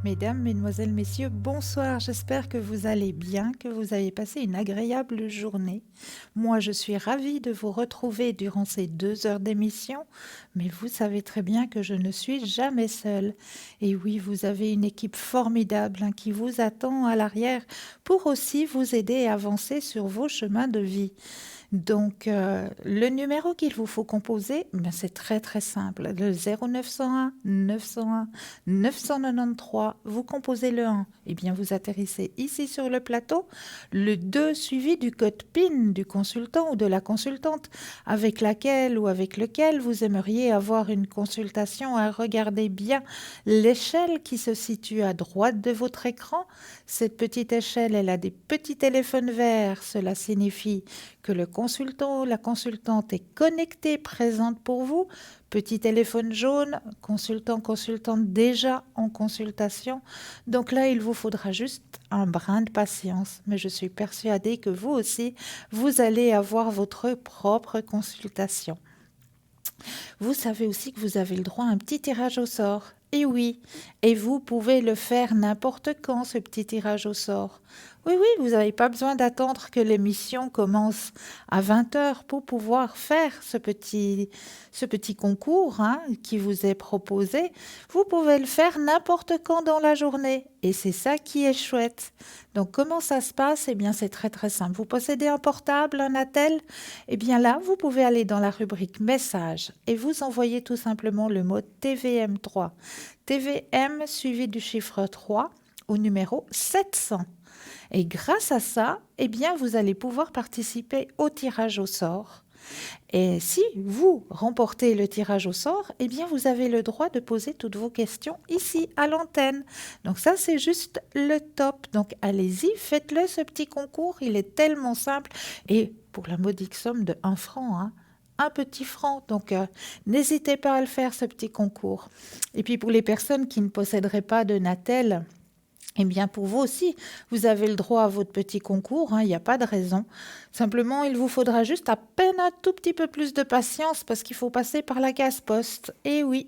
Mesdames, Mesdemoiselles, Messieurs, bonsoir. J'espère que vous allez bien, que vous avez passé une agréable journée. Moi, je suis ravie de vous retrouver durant ces 2 heures d'émission, mais vous savez très bien que je ne suis jamais seule. Et oui, vous avez une équipe formidable qui vous attend à l'arrière pour aussi vous aider à avancer sur vos chemins de vie. Donc, le numéro qu'il vous faut composer, ben, c'est très très simple. Le 0901 901 993, vous composez le 1, et bien vous atterrissez ici sur le plateau. Le 2 suivi du code PIN du consultant ou de la consultante avec laquelle ou avec lequel vous aimeriez avoir une consultation. Regardez bien l'échelle qui se situe à droite de votre écran. Cette petite échelle, elle a des petits téléphones verts. Cela signifie que le consultant ou la consultante est connecté, présente pour vous. Petit téléphone jaune, consultant, consultante déjà en consultation. Donc là, il vous faudra juste un brin de patience. Mais je suis persuadée que vous aussi, vous allez avoir votre propre consultation. Vous savez aussi que vous avez le droit à un petit tirage au sort. Et oui, et vous pouvez le faire n'importe quand, ce petit tirage au sort. Oui, oui, vous n'avez pas besoin d'attendre que l'émission commence à 20 h pour pouvoir faire ce petit concours qui vous est proposé. Vous pouvez le faire n'importe quand dans la journée. Et c'est ça qui est chouette. Donc, comment ça se passe? Eh bien, c'est très, très simple. Vous possédez un portable, un attel? Eh bien là, vous pouvez aller dans la rubrique Messages et vous envoyer tout simplement le mot TVM3. TVM suivi du chiffre 3 au numéro 700. Et grâce à ça, eh bien, vous allez pouvoir participer au tirage au sort. Et si vous remportez le tirage au sort, eh bien, vous avez le droit de poser toutes vos questions ici à l'antenne. Donc ça, c'est juste le top. Donc allez-y, faites-le, ce petit concours. Il est tellement simple. Et pour la modique somme de 1 franc, un petit franc. Donc, n'hésitez pas à le faire, ce petit concours. Et puis, pour les personnes qui ne posséderaient pas de Natel, eh bien, pour vous aussi, vous avez le droit à votre petit concours, il n'y a pas de raison. Simplement, il vous faudra juste à peine un tout petit peu plus de patience parce qu'il faut passer par la case poste. Et oui,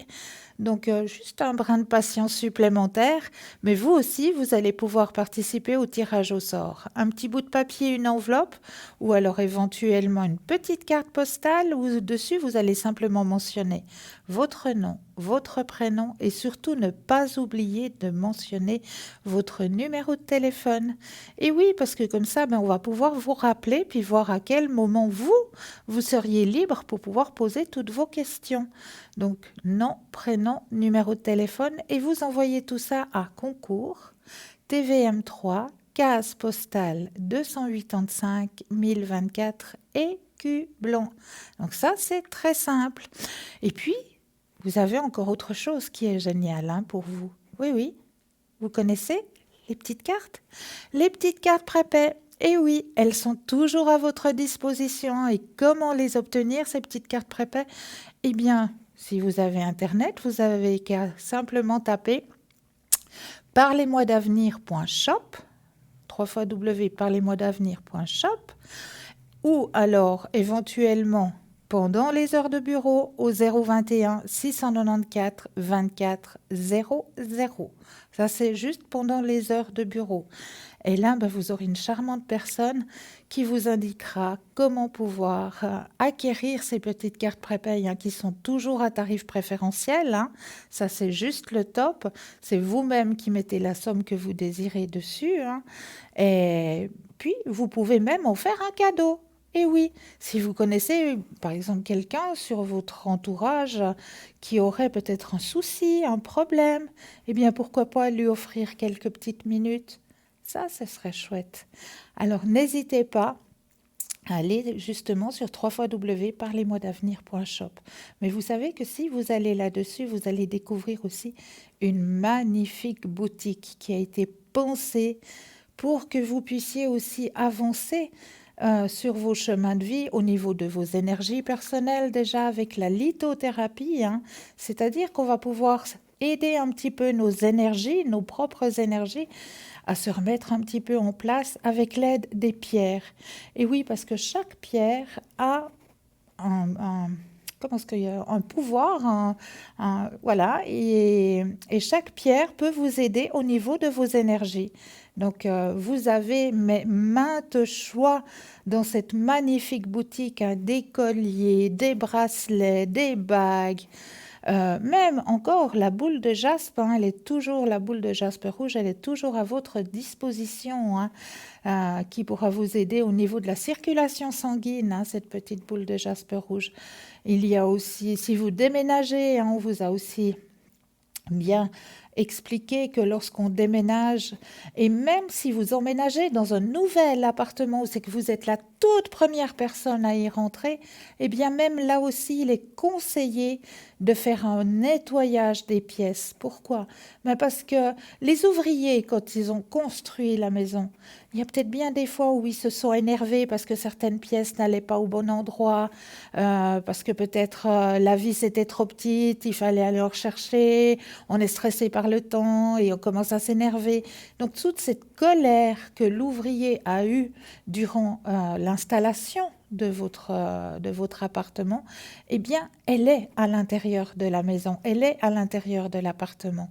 donc juste un brin de patience supplémentaire, mais vous aussi, vous allez pouvoir participer au tirage au sort. Un petit bout de papier, une enveloppe, ou alors éventuellement une petite carte postale où dessus, vous allez simplement mentionner votre nom, votre prénom et surtout ne pas oublier de mentionner votre numéro de téléphone. Et oui, parce que comme ça, on va pouvoir vous rappeler puis voir à quel moment vous seriez libre pour pouvoir poser toutes vos questions. Donc, nom, prénom, numéro de téléphone et vous envoyez tout ça à concours TVM3, case postale 285 1024 écu blanc. Donc ça, c'est très simple. Et puis, vous avez encore autre chose qui est génial pour vous. Oui, oui, vous connaissez les petites cartes? Les petites cartes prépaies. Et oui, elles sont toujours à votre disposition. Et comment les obtenir, ces petites cartes prépaies? Eh bien, si vous avez Internet, vous avez qu'à simplement taper parlez-moi-d'avenir.shop, www.parlez-moi-d'avenir.shop, ou alors éventuellement pendant les heures de bureau au 021 694 24 00. Ça, c'est juste pendant les heures de bureau. Et là, vous aurez une charmante personne qui vous indiquera comment pouvoir acquérir ces petites cartes prépayes qui sont toujours à tarif préférentiel. Ça, c'est juste le top. C'est vous-même qui mettez la somme que vous désirez dessus. Et puis, vous pouvez même en faire un cadeau. Et oui, si vous connaissez par exemple quelqu'un sur votre entourage qui aurait peut-être un souci, un problème, eh bien pourquoi pas lui offrir quelques petites minutes? Ça, ce serait chouette. Alors n'hésitez pas à aller justement sur www.parlez-moi-d'avenir.shop. Mais vous savez que si vous allez là-dessus, vous allez découvrir aussi une magnifique boutique qui a été pensée pour que vous puissiez aussi avancer sur vos chemins de vie au niveau de vos énergies personnelles déjà avec la lithothérapie. C'est-à-dire qu'on va pouvoir aider un petit peu nos énergies, nos propres énergies, à se remettre un petit peu en place avec l'aide des pierres. Et oui, parce que chaque pierre a comment est-ce qu'il y a un pouvoir, voilà, et chaque pierre peut vous aider au niveau de vos énergies. Donc, vous avez maintes choix dans cette magnifique boutique, hein, des colliers, des bracelets, des bagues, même encore la boule de jaspe, hein, la boule de jaspe rouge, elle est toujours à votre disposition, hein, qui pourra vous aider au niveau de la circulation sanguine, hein, cette petite boule de jaspe rouge. Il y a aussi, si vous déménagez, hein, on vous a aussi bien expliqué que lorsqu'on déménage, et même si vous emménagez dans un nouvel appartement où c'est que vous êtes la toute première personne à y rentrer, eh bien même là aussi, il est conseillé de faire un nettoyage des pièces. Pourquoi? Ben parce que les ouvriers, quand ils ont construit la maison, il y a peut-être bien des fois où ils se sont énervés parce que certaines pièces n'allaient pas au bon endroit, parce que peut-être la vis était trop petite, il fallait aller en rechercher, on est stressé par le temps et on commence à s'énerver. Donc toute cette colère que l'ouvrier a eue durant l'installation de votre appartement, eh bien, elle est à l'intérieur de la maison, elle est à l'intérieur de l'appartement.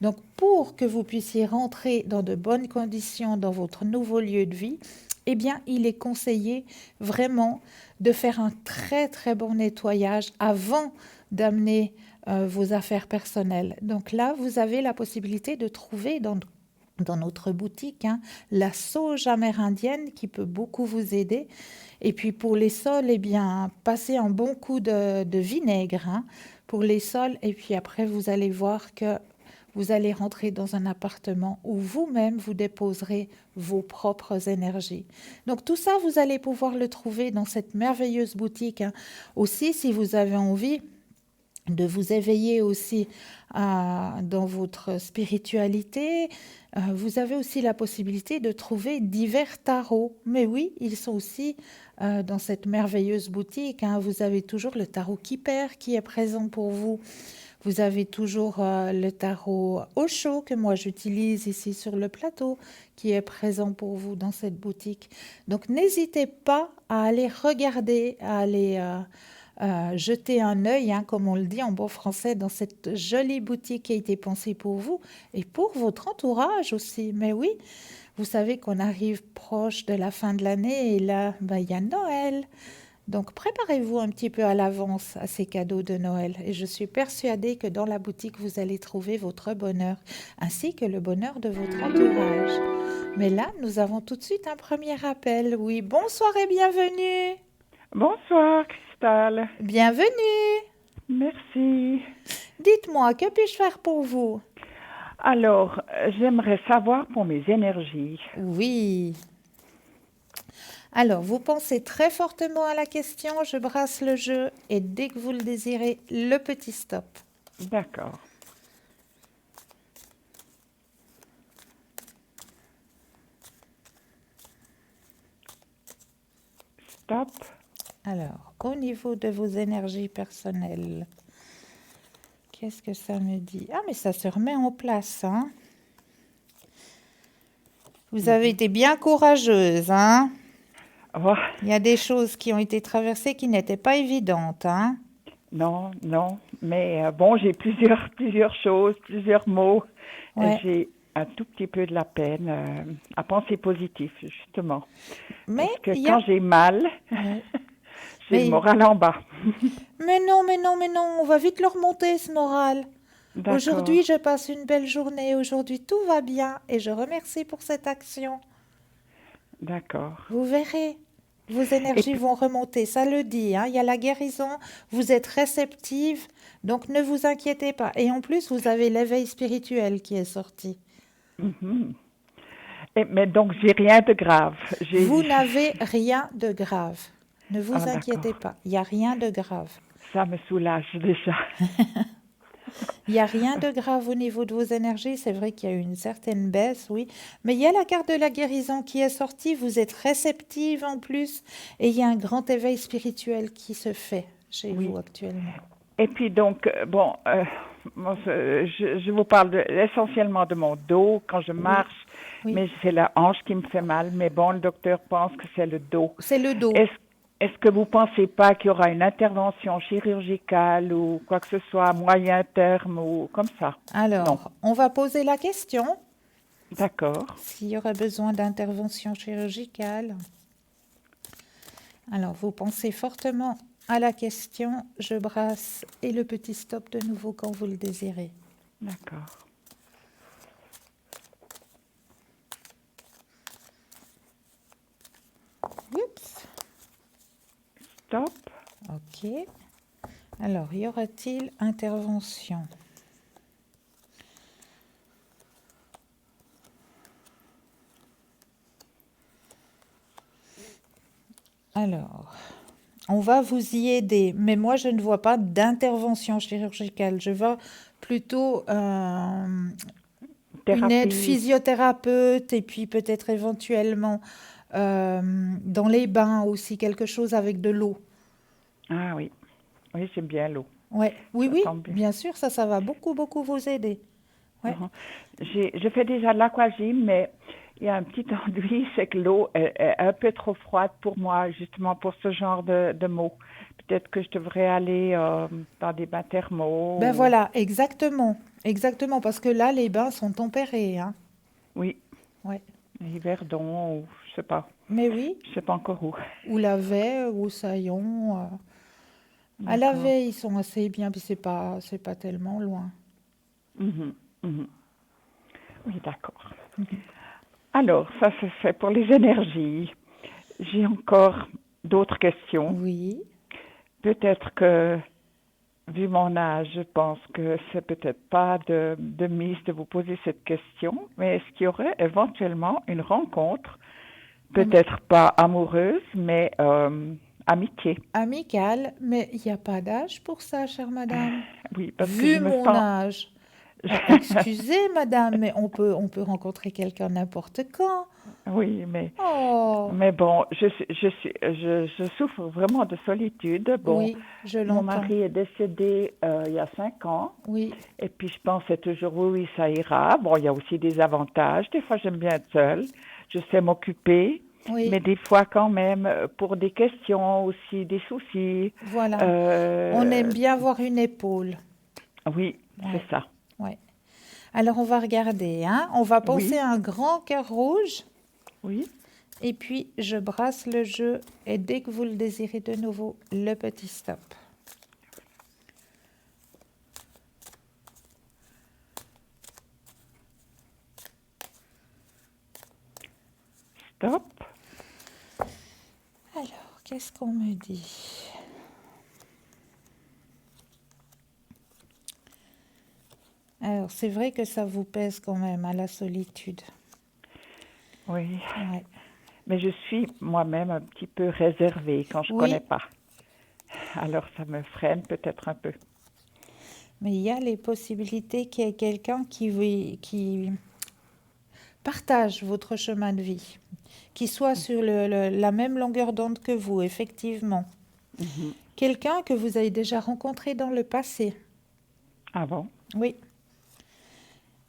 Donc, pour que vous puissiez rentrer dans de bonnes conditions dans votre nouveau lieu de vie, eh bien, il est conseillé vraiment de faire un très, très bon nettoyage avant d'amener vos affaires personnelles. Donc là, vous avez la possibilité de trouver dans notre boutique, hein, la sauge amérindienne qui peut beaucoup vous aider. Et puis pour les sols, eh bien, passez un bon coup de vinaigre, hein, pour les sols. Et puis après, vous allez voir que vous allez rentrer dans un appartement où vous-même, vous déposerez vos propres énergies. Donc tout ça, vous allez pouvoir le trouver dans cette merveilleuse boutique, hein. Aussi, si vous avez envie de vous éveiller aussi dans votre spiritualité. Vous avez aussi la possibilité de trouver divers tarots. Mais oui, ils sont aussi dans cette merveilleuse boutique, hein. Vous avez toujours le tarot Kipper qui est présent pour vous. Vous avez toujours le tarot Osho que moi j'utilise ici sur le plateau qui est présent pour vous dans cette boutique. Donc n'hésitez pas à aller regarder, à aller jeter un œil, hein, comme on le dit en bon français, dans cette jolie boutique qui a été pensée pour vous et pour votre entourage aussi. Mais oui, vous savez qu'on arrive proche de la fin de l'année et là, ben, il y a Noël. Donc préparez-vous un petit peu à l'avance à ces cadeaux de Noël et je suis persuadée que dans la boutique, vous allez trouver votre bonheur ainsi que le bonheur de votre entourage. Mais là, nous avons tout de suite un premier appel. Oui, bonsoir et bienvenue. Bonsoir, Cristal. Bienvenue. Merci. Dites-moi, que puis-je faire pour vous? Alors, j'aimerais savoir pour mes énergies. Oui. Alors, vous pensez très fortement à la question, je brasse le jeu et dès que vous le désirez, le petit stop. D'accord. Stop. Alors, au niveau de vos énergies personnelles, qu'est-ce que ça me dit? Ah, mais ça se remet en place, hein? Vous avez été bien courageuse, hein? Oh, Il y a des choses qui ont été traversées qui n'étaient pas évidentes, hein? non, non. Mais bon, j'ai plusieurs choses, plusieurs mots. Ouais. J'ai un tout petit peu de la peine à penser positif, justement. Mais Parce que il y quand a... j'ai mal, Ouais. j'ai le Mais... moral en bas. mais non, mais non, mais non, on va vite le remonter, ce moral. Aujourd'hui, D'accord, je passe une belle journée. Aujourd'hui, tout va bien et je remercie pour cette action. d'accord. Vous verrez, vos Et énergies puis, vont remonter, ça le dit, hein. Il y a la guérison, vous êtes réceptive, donc ne vous inquiétez pas. Et en plus, vous avez l'éveil spirituel qui est sorti. mhm. Mais donc, j'ai rien de grave. Vous n'avez rien de grave. Ne vous Ah, inquiétez d'accord. pas, il n'y a rien de grave. Ça me soulage déjà. Il n'y a rien de grave au niveau de vos énergies. C'est vrai qu'il y a eu une certaine baisse, oui. Mais il y a la carte de la guérison qui est sortie. Vous êtes réceptive en plus. Et il y a un grand éveil spirituel qui se fait chez Oui. vous actuellement. Et puis donc, bon, moi, je vous parle essentiellement de mon dos quand je Oui, marche, oui. mais c'est la hanche qui me fait mal. Mais bon, le docteur pense que c'est le dos. C'est le dos. Est-ce est-ce que vous pensez pas qu'il y aura une intervention chirurgicale ou quoi que ce soit à moyen terme ou comme ça? Non. Alors, on va poser la question D'accord. s'il y aurait besoin d'intervention chirurgicale. Alors, vous pensez fortement à la question, je brasse et le petit stop de nouveau quand vous le désirez. D'accord. Oups. Stop. Ok. Alors, y aura-t-il intervention? Alors, on va vous y aider, mais moi je ne vois pas d'intervention chirurgicale. Je vois plutôt une aide Thérapie. physiothérapeute et puis peut-être éventuellement dans les bains aussi, quelque chose avec de l'eau. Ah oui. Oui, j'aime bien l'eau. Ouais. Oui, Ça oui, tombe bien. bien sûr, ça va beaucoup, beaucoup vous aider. Ouais. Mhm. Je fais déjà de l'aquagym, mais il y a un petit enduit, c'est que l'eau est un peu trop froide pour moi, justement pour ce genre de mots. Peut-être que je devrais aller dans des bains thermaux. Ben voilà, exactement, exactement, parce que là, les bains sont tempérés, hein. Oui, Ouais. Yverdon, ou je sais pas. Mais oui, Je sais pas encore où. ou Lavet, ou Saillon. À D'accord. Lavet, ils sont assez bien, puis c'est pas tellement loin. Mhm, mhm. Oui, d'accord. Alors, ça c'est fait pour les énergies. J'ai encore d'autres questions. Oui. Peut-être que, vu mon âge, je pense que c'est peut-être pas de mise de vous poser cette question, mais est-ce qu'il y aurait éventuellement une rencontre, peut-être pas amoureuse, mais amitié? Amical, mais il n'y a pas d'âge pour ça, chère madame. Oui, parce que je Vu me mon sens... âge. Excusez, madame, mais on peut rencontrer quelqu'un n'importe quand. Oui, Oh, mais bon, je souffre vraiment de solitude. Bon, oui, je mon l'entends. mari est décédé il y a 5 ans. Oui, Et puis je pensais toujours, oui, oui, ça ira. Bon, il y a aussi des avantages. Des fois, j'aime bien être seule. Je sais m'occuper. oui, Mais des fois, quand même, pour des questions aussi, des soucis. voilà. On aime euh, bien avoir une épaule. oui, c'est Ouais, ça. ouais. Alors on va regarder, hein. On va penser Oui, à un grand cœur rouge. oui. Et puis, je brasse le jeu et dès que vous le désirez de nouveau, le petit stop. Stop. Alors, qu'est-ce qu'on me dit? Alors, c'est vrai que ça vous pèse quand même à la solitude. Oui. Ouais. Mais je suis moi-même un petit peu réservée quand je connais Oui, pas. Alors ça me freine peut-être un peu. mais il y a les possibilités qu'il y ait quelqu'un qui partage votre chemin de vie, qui soit sur la même longueur d'onde que vous, effectivement. Mhm. Quelqu'un que vous avez déjà rencontré dans le passé. Ah bon? Oui.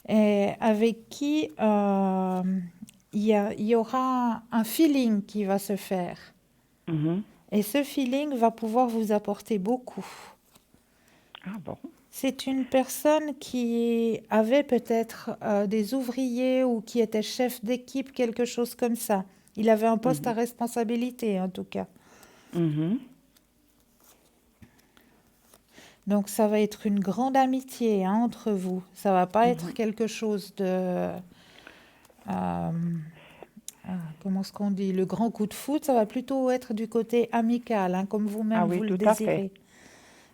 Et avec qui il y aura un feeling qui va se faire. Mhm. Et ce feeling va pouvoir vous apporter beaucoup. Ah bon? C'est une personne qui avait peut-être des ouvriers ou qui était chef d'équipe, quelque chose comme ça. Il avait un poste à Mhm. responsabilité en tout cas. Mhm. Donc ça va être une grande amitié hein, entre vous. Ça va pas être Mhm. quelque chose de... comment est-ce qu'on dit? Le grand coup de foot, ça va plutôt être du côté amical, hein, comme Ah vous-même oui, vous le tout à fait. désirez.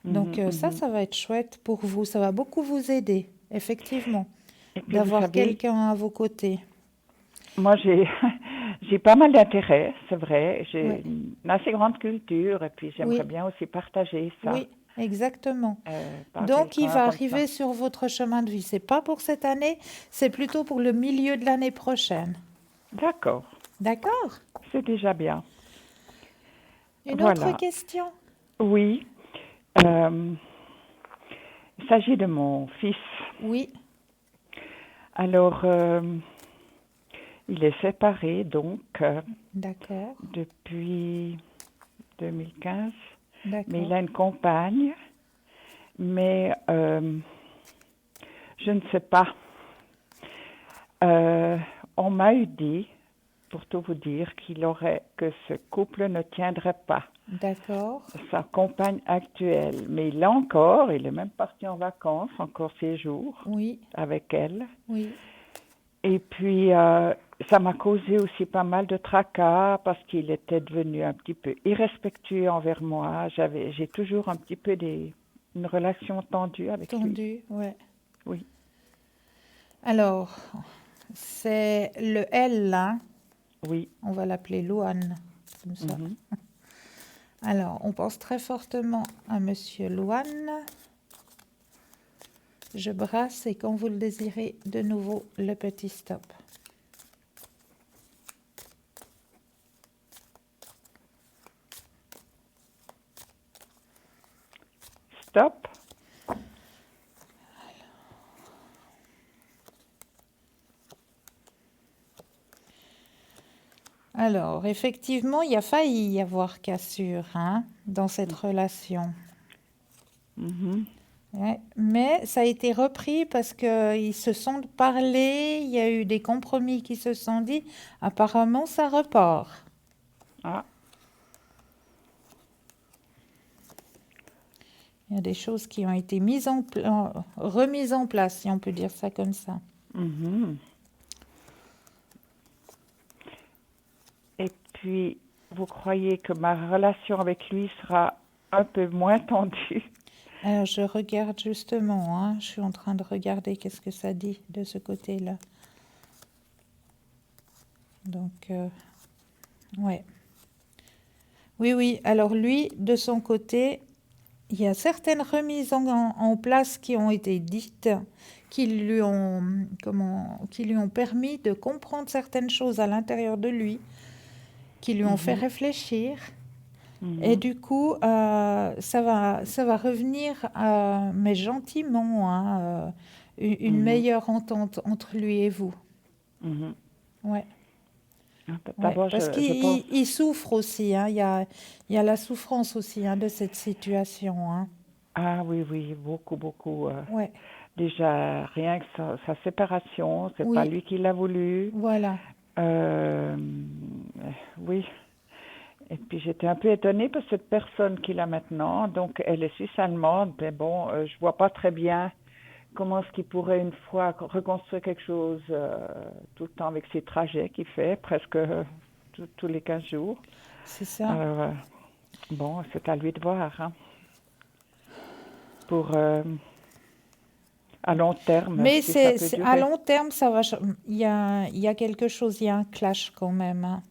Donc Mhm, mhm. ça va être chouette pour vous. Ça va beaucoup vous aider, effectivement, Et puis vous d'avoir savez, quelqu'un à vos côtés. moi j'ai j'ai pas mal d'intérêts, c'est vrai. Ouais. J'ai une assez grande culture et puis j'aimerais Oui, bien aussi partager ça, oui, exactement. par Donc, il quelqu'un va comme ça. arriver sur votre chemin de vie. C'est pas pour cette année, c'est plutôt pour le milieu de l'année prochaine. D'accord, D'accord? c'est déjà bien. Une autre Voilà. question? Oui, euh, il s'agit de mon fils. Oui, Alors, il est séparé donc d'accord. depuis 2015. Mais D'accord. il a une compagne. Mais je ne sais pas. Euh, on m'a eu dit, pour tout vous dire, que ce couple ne tiendrait pas. D'accord. Sa compagne actuelle. Mais il est même parti en vacances, encore 6 jours, Oui, avec elle. oui. Et puis, ça m'a causé aussi pas mal de tracas parce qu'il était devenu un petit peu irrespectueux envers moi. J'ai toujours un petit peu une relation tendue avec lui. Tendu, ouais. Oui. Alors, c'est le L là. Oui. On va l'appeler Louane, comme ça. Mhm. Alors, on pense très fortement à Monsieur Louane. Je brasse et quand vous le désirez, de nouveau, le petit stop. Stop. Alors, effectivement, il y a failli y avoir cassure hein, dans cette relation. Mhm. Ouais, mais ça a été repris parce qu'ils se sont parlé, il y a eu des compromis qui se sont dit. Apparemment, ça repart. Ah. Il y a des choses qui ont été remises en place, si on peut dire ça comme ça. Mhm. Et puis, vous croyez que ma relation avec lui sera un peu moins tendue? Alors, je regarde justement, hein, je suis en train de regarder qu'est-ce que ça dit de ce côté-là. Donc, ouais. Oui, oui. Alors, lui, de son côté, il y a certaines remises en place qui ont été dites, qui lui ont permis de comprendre certaines choses à l'intérieur de lui, qui lui ont fait Mhm. réfléchir. Et Mhm. du coup, ça va revenir, mais gentiment, hein, une Mhm. meilleure entente entre lui et vous. Mhm. Ouais, ouais. D'abord, Parce je pense. qu'il souffre aussi, hein. Il y a la souffrance aussi hein, de cette situation. Hein. Ah oui, oui, beaucoup, beaucoup. Ouais, Déjà, rien que sa séparation, c'est pas oui, lui qui l'a voulu. voilà. Euh, oui. Et puis j'étais un peu étonnée parce que cette personne qu'il a maintenant, donc elle est suisse-allemande, mais bon, je vois pas très bien comment est-ce qu'il pourrait une fois reconstruire quelque chose tout le temps avec ces trajets qu'il fait, presque tous les 15 jours. C'est ça. Alors, bon, c'est à lui de voir, hein, pour à long terme, Mais si ça peut à durer. long terme, ça va. Il y a quelque chose, il y a un clash quand même. Hein.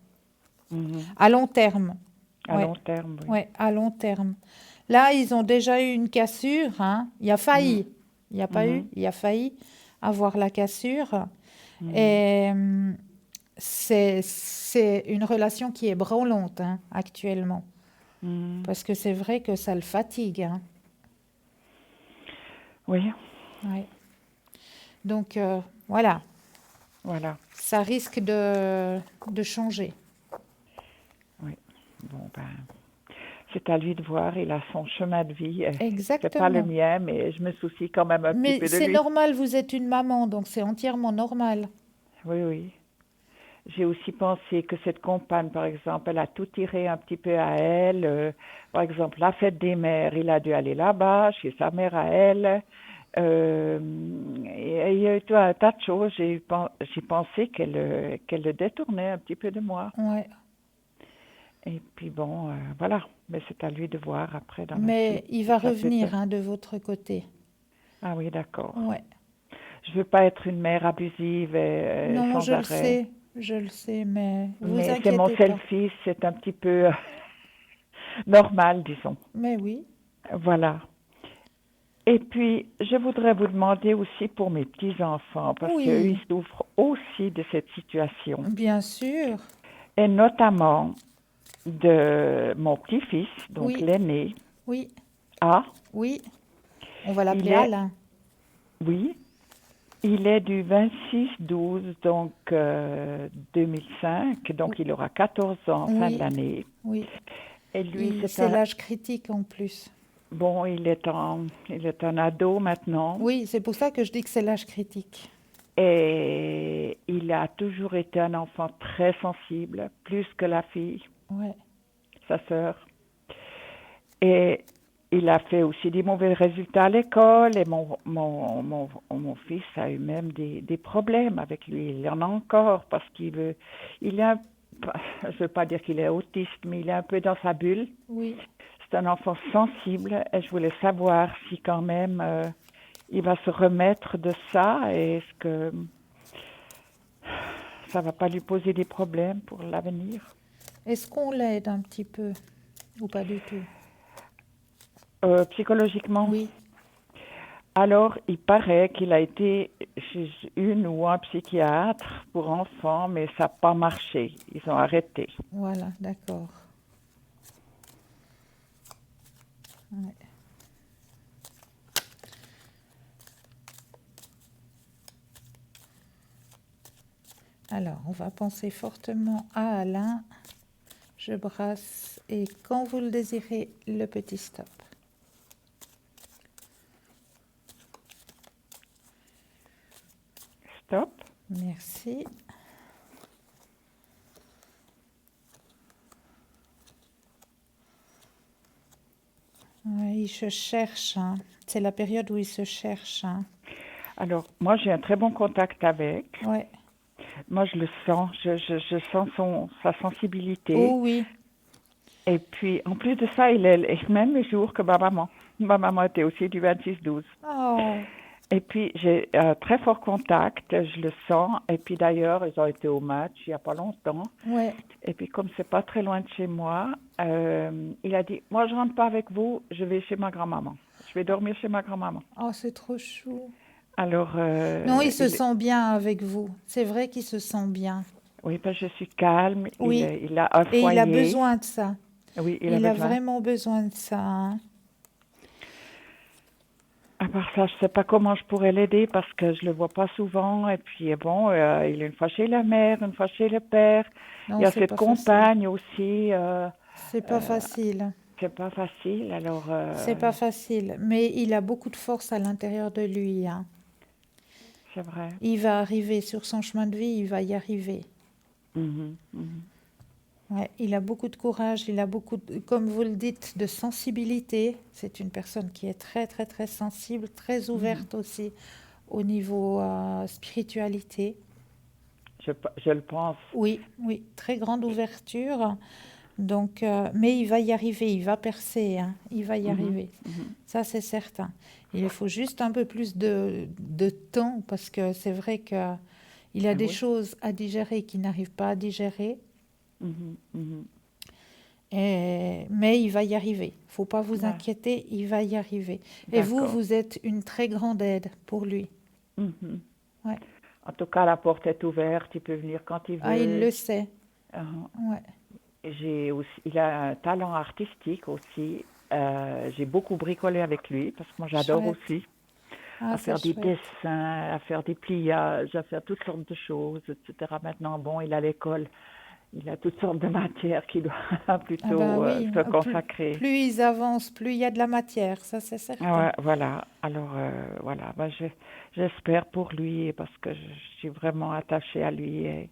Mhm. À long terme. À Ouais, long terme, oui. ouais, à long terme. Là, ils ont déjà eu une cassure. Hein. Il y a Mhm. failli. Il n'y a pas eu. Mhm. Il y a failli avoir la cassure. Mhm. Et c'est une relation qui est branlante hein, actuellement. Mhm. Parce que c'est vrai que ça le fatigue. Hein. Oui, Ouais. Donc, voilà. voilà. Ça risque de changer. Oui. Bon, ben, c'est à lui de voir. Il a son chemin de vie. C'est pas le Exactement. mien, mais je me soucie quand même un petit Mais peu de c'est lui. normal, vous êtes une maman, donc c'est entièrement normal. Oui, oui. J'ai aussi pensé que cette compagne, par exemple, elle a tout tiré un petit peu à elle. Par exemple, la fête des mères, il a dû aller là-bas, chez sa mère à elle. Et il y a eu tout un tas de choses. J'ai pensé qu'elle le détournait un petit peu de moi. Ouais. Et puis bon, voilà. Mais c'est à lui de voir après dans la Mais suite il si va ça peut revenir être. hein, de votre côté. Ah oui, d'accord. Ouais. Je veux pas être une mère abusive et Non, sans arrêt. je le sais, mais vous Mais c'est mon inquiétez pas. selfie, c'est un petit peu normal, disons. Mais oui, Voilà. Et puis, je voudrais vous demander aussi pour mes petits-enfants, parce qu'eux, ils oui, souffrent aussi de cette situation. bien sûr. Et notamment de mon petit-fils, donc Oui, l'aîné, oui, A. oui. On va Il l'appeler est, Alain. oui, il est du 26-12, donc 2005, donc il aura 14 ans fin de Oui, l'année. oui, Et lui, C'est l'âge critique en plus. bon, il est un ado maintenant. Oui, c'est pour ça que je dis que c'est l'âge critique. Et il a toujours été un enfant très sensible, plus que la fille, Ouais. sa sœur. Et il a fait aussi des mauvais résultats à l'école. Et mon fils a eu même des problèmes avec lui. Il y en a encore parce il est je ne veux pas dire qu'il est autiste, mais il est un peu dans sa bulle. Oui. C'est un enfant sensible et je voulais savoir si quand même il va se remettre de ça et est-ce que ça va pas lui poser des problèmes pour l'avenir. Est-ce qu'on l'aide un petit peu ou pas du tout? Psychologiquement, Oui. alors il paraît qu'il a été chez une ou un psychiatre pour enfants, mais ça n'a pas marché. Ils ont arrêté. Voilà, d'accord. Ouais. Alors, on va penser fortement à Alain. Je brasse et quand vous le désirez, le petit stop. Stop. Merci. Ouais, il se cherche, hein. C'est la période où il se cherche, hein. Alors, moi, j'ai un très bon contact avec. Ouais. Moi, je le sens. Je sens sa sensibilité. Oh oui. Et puis, en plus de ça, il est le même jour que ma maman. Ma maman était aussi du 26-12. Oh. Et puis, j'ai un très fort contact, je le sens. Et puis, d'ailleurs, ils ont été au match il n'y a pas longtemps. Ouais. Et puis, comme c'est pas très loin de chez moi, il a dit, moi, je rentre pas avec vous, je vais chez ma grand-maman. Je vais dormir chez ma grand-maman. Oh, c'est trop chou. Alors, Non, il se sent bien avec vous. C'est vrai qu'il se sent bien. oui, ben, je suis calme. Oui. Il a un Et il a foyer. besoin de ça. Oui, Il a besoin. vraiment besoin de ça, hein. À part ça, je sais pas comment je pourrais l'aider parce que je le vois pas souvent. Et puis bon, il est une fois chez la mère, une fois chez le père. Non, Il y a c'est cette pas facile. compagne aussi. C'est pas facile. C'est pas facile. Alors, C'est pas facile. Mais il a beaucoup de force à l'intérieur de lui, hein. c'est vrai. Il va arriver sur son chemin de vie, il va y arriver. Mhm, mhm. Ouais, il a beaucoup de courage, il a beaucoup, comme vous le dites, de sensibilité. C'est une personne qui est très, très, très sensible, très ouverte aussi au niveau spiritualité. Je le pense. Oui, oui, très grande ouverture. Donc, mais il va y arriver, il va percer, hein, il va y arriver. Ça, c'est certain. Il faut juste un peu plus de temps parce que c'est vrai que il a des Oui. choses à digérer qu'il n'arrive pas à digérer. Mhm, mhm. Mais il va y arriver. Faut pas vous Ouais. inquiéter, il va y arriver. Et vous, D'accord. vous êtes une très grande aide pour lui. Mhm. Ouais. En tout cas, la porte est ouverte. Il peut venir quand il veut. Ah, il le sait. Ouais. Il a un talent artistique aussi. J'ai beaucoup bricolé avec lui parce que moi j'adore Chouette. aussi Ah, à c'est faire des chouette. dessins, à faire des pliages, à faire toutes sortes de choses, etc. Maintenant, bon, il a l'école, il a toutes sortes de matières qu'il doit plutôt Ah bah oui, se consacrer. plus ils avancent, plus il y a de la matière, ça c'est certain. Ouais, voilà. Alors voilà, ben, j'espère pour lui parce que je suis vraiment attachée à lui. Et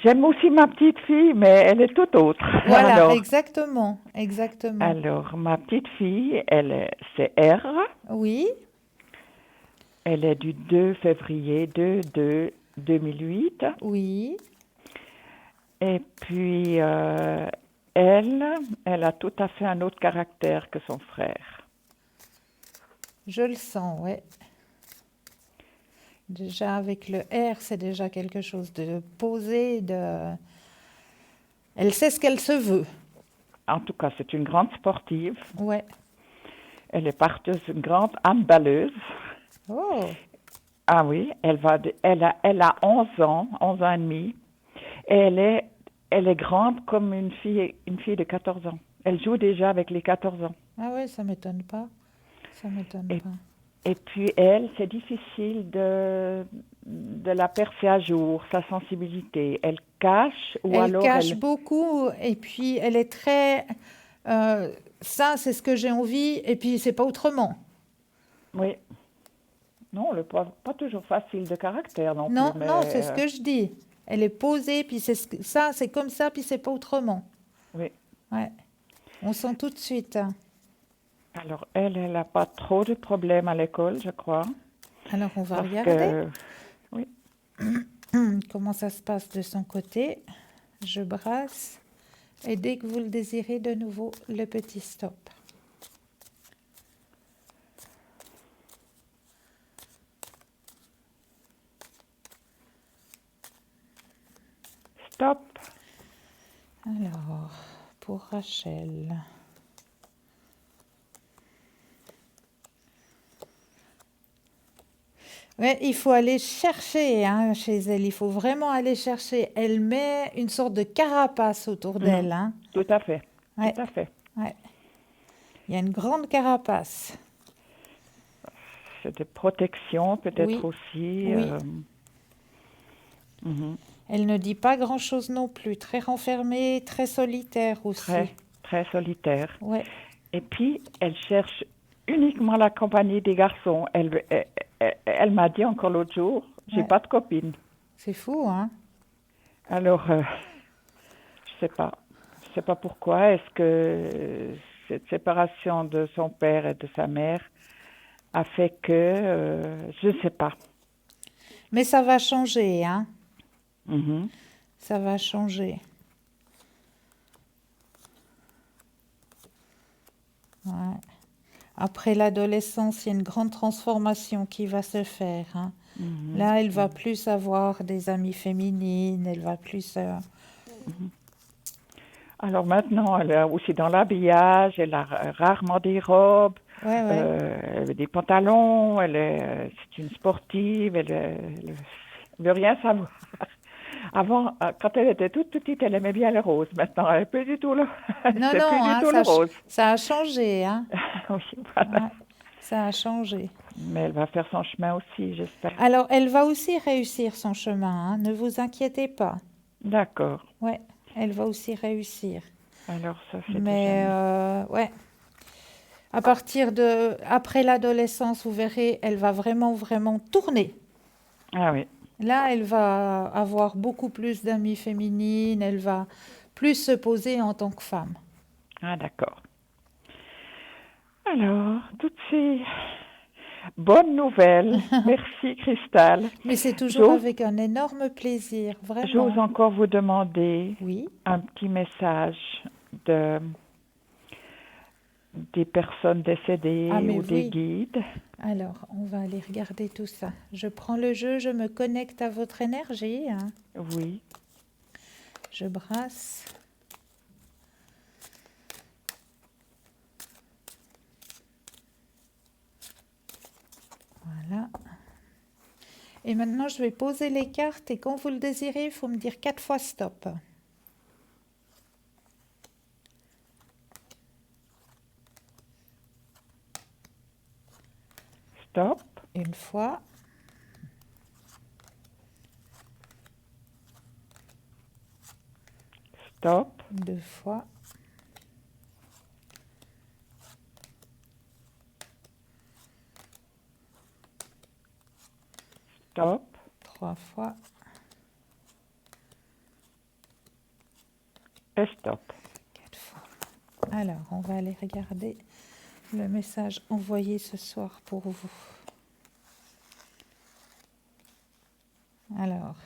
j'aime aussi ma petite fille, mais elle est tout autre. Voilà, Alors, exactement, exactement. alors ma petite fille, c'est R. Oui, Elle est du 2 février 2008. oui, Et puis, elle a tout à fait un autre caractère que son frère. je le sens, ouais. Déjà avec le R, c'est déjà quelque chose de posé, de... Elle sait ce qu'elle se veut. En tout cas, c'est une grande sportive. Ouais. Elle est parteuse, une grande handballeuse. Oh, Ah oui, elle a 11 ans, 11 ans et demi. Et elle est grande comme une fille de 14 ans. Elle joue déjà avec les 14 ans. ah ouais, ça m'étonne pas. Ça m'étonne Et, pas. et puis c'est difficile de la percer à jour, sa sensibilité. Elle cache ou Elle alors cache elle... beaucoup et puis elle est très... ça, c'est ce que j'ai envie et puis c'est pas autrement. Oui, non, elle n'est pas toujours facile de caractère non plus, Non, non, mais c'est ce que je dis. Elle est posée, puis ça, c'est comme ça, puis c'est pas autrement. oui. Ouais, on sent tout de suite, hein. Alors elle n'a pas trop de problèmes à l'école, je crois, Alors, on va parce regarder que, oui, comment ça se passe de son côté. Je brasse et dès que vous le désirez, de nouveau, le petit stop. stop. Alors, pour Rachel. Ouais, il faut aller chercher hein, chez elle. Il faut vraiment aller chercher. Elle met une sorte de carapace autour Mhm. d'elle, hein. Tout à fait, tout Ouais, à fait. ouais. Il y a une grande carapace. C'est de protection peut-être Oui, aussi. oui. Mhm. Elle ne dit pas grand-chose non plus. Très renfermée, très solitaire Très, aussi. très solitaire. Ouais, Et puis, elle cherche uniquement la compagnie des garçons. Elle m'a dit encore l'autre jour, j'ai ouais. pas de copine. C'est fou, hein? Alors, je sais pas. Je sais pas pourquoi. Est-ce que cette séparation de son père et de sa mère a fait que, je sais pas. Mais ça va changer, hein? Mhm. Ça va changer. Ouais. Après l'adolescence, il y a une grande transformation qui va se faire, hein. Mhm. Là, elle va Mhm. plus avoir des amies féminines, elle va plus... Alors maintenant, elle est aussi dans l'habillage, elle a rarement des robes, Ouais, ouais. elle a des pantalons, c'est une sportive, elle veut rien savoir. Avant, quand elle était toute petite, elle aimait bien le rose. Maintenant, elle n'est plus du tout le, Non, c'est plus non, du hein, tout le rose. ça a changé, hein. Oui, voilà. Ouais, ça a changé. Mais elle va faire son chemin aussi, j'espère. Alors, elle va aussi réussir son chemin, hein, ne vous inquiétez pas. D'accord. Ouais, elle va aussi réussir. Alors ça, c'est déjà Mais mieux. ouais, à partir de après l'adolescence, vous verrez, elle va vraiment vraiment tourner. Ah oui. Là, elle va avoir beaucoup plus d'amies féminines, elle va plus se poser en tant que femme. Ah d'accord. Alors, toutes ces bonnes nouvelles. Merci, Cristal. Mais c'est toujours J'ose, avec un énorme plaisir, j'ose vraiment. encore vous demander Oui. un petit message de, des personnes Ah, décédées mais ou des oui. guides. Alors, on va aller regarder tout ça. Je prends le jeu, je me connecte à votre énergie, hein. Oui. Je brasse. Voilà. Et maintenant, je vais poser les cartes et quand vous le désirez, il faut me dire 4 fois stop. Stop. Une fois, Stop. 2 fois, Stop. 3 fois, Et stop. 4 fois. Alors, on va aller regarder le message envoyé ce soir pour vous. Alors,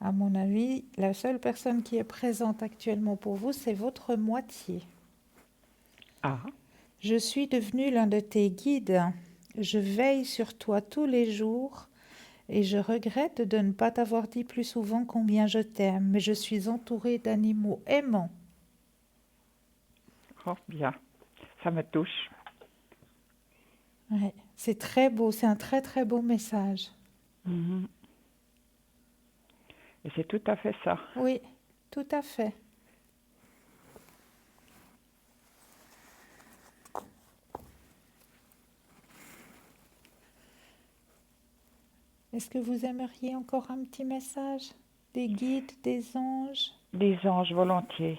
à mon avis, la seule personne qui est présente actuellement pour vous, c'est votre moitié. Ah. Je suis devenu l'un de tes guides. Je veille sur toi tous les jours et je regrette de ne pas t'avoir dit plus souvent combien je t'aime, mais je suis entourée d'animaux aimants. Oh, bien. Ça me touche. Ouais, c'est très beau, c'est un très très beau message. Mhm. Et c'est tout à fait ça. Oui, tout à fait. Est-ce que vous aimeriez encore un petit message? des guides, des anges. Des anges volontiers.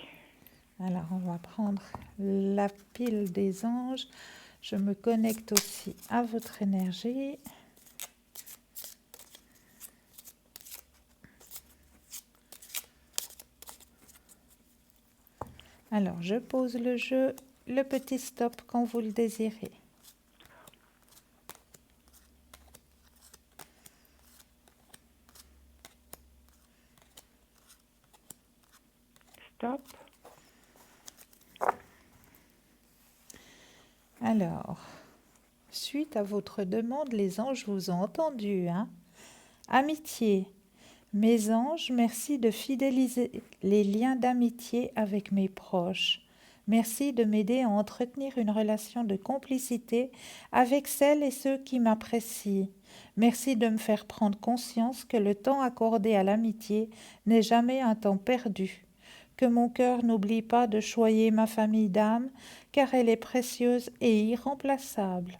Alors, on va prendre la pile des anges. Je me connecte aussi à votre énergie. Alors, je pose le jeu, le petit stop quand vous le désirez. Stop. Alors, suite à votre demande, les anges vous ont entendu, hein? Amitié. Mes anges, merci de fidéliser les liens d'amitié avec mes proches. Merci de m'aider à entretenir une relation de complicité avec celles et ceux qui m'apprécient. Merci de me faire prendre conscience que le temps accordé à l'amitié n'est jamais un temps perdu. Que mon cœur n'oublie pas de choyer ma famille d'âme, car elle est précieuse et irremplaçable.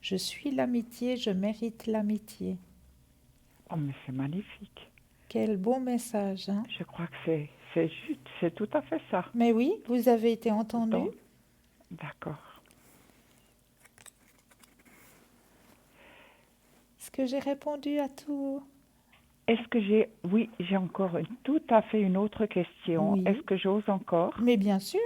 Je suis l'amitié, je mérite l'amitié. Oh, mais c'est magnifique. Quel beau message, hein? Je crois que c'est juste, c'est tout à fait ça. Mais oui, vous avez été entendu. D'accord. Est-ce que j'ai répondu à tout? Est-ce que oui, j'ai encore tout à fait une autre question. Oui. Est-ce que j'ose encore? Mais bien sûr.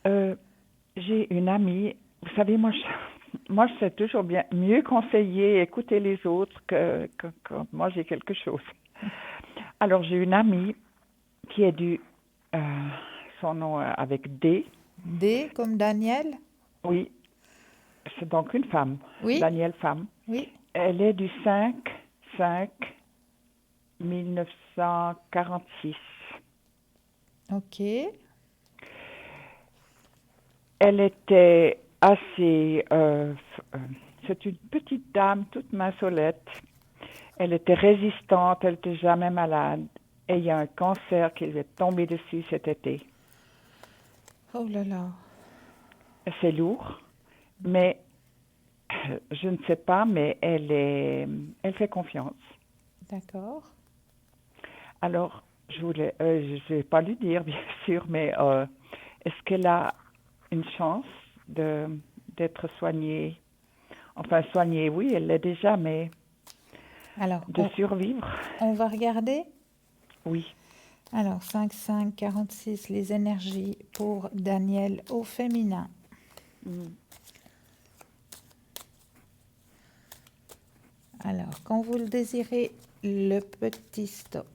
J'ai une amie, vous savez, moi, je sais toujours bien mieux conseiller, écouter les autres que quand moi j'ai quelque chose. Alors, j'ai une amie qui est son nom avec D. D comme Daniel? Oui, c'est donc une femme. Oui. Danielle femme. Oui. Elle est du 5/5/1946. Ok. Elle était assez... c'est une petite dame, toute minceolette. Elle était résistante, elle n'était jamais malade. Et il y a un cancer qui lui est tombé dessus cet été. Oh là là. C'est lourd, mais je ne sais pas, mais elle fait confiance. D'accord. Alors, je vais pas lui dire, bien sûr, mais est-ce qu'elle a une chance d'être soignée? Enfin, soignée, oui, elle l'est déjà, mais Alors, de survivre? on va regarder. Oui. Alors, 5, 5, 46, les énergies pour Daniel au féminin. Alors, quand vous le désirez, le petit stop.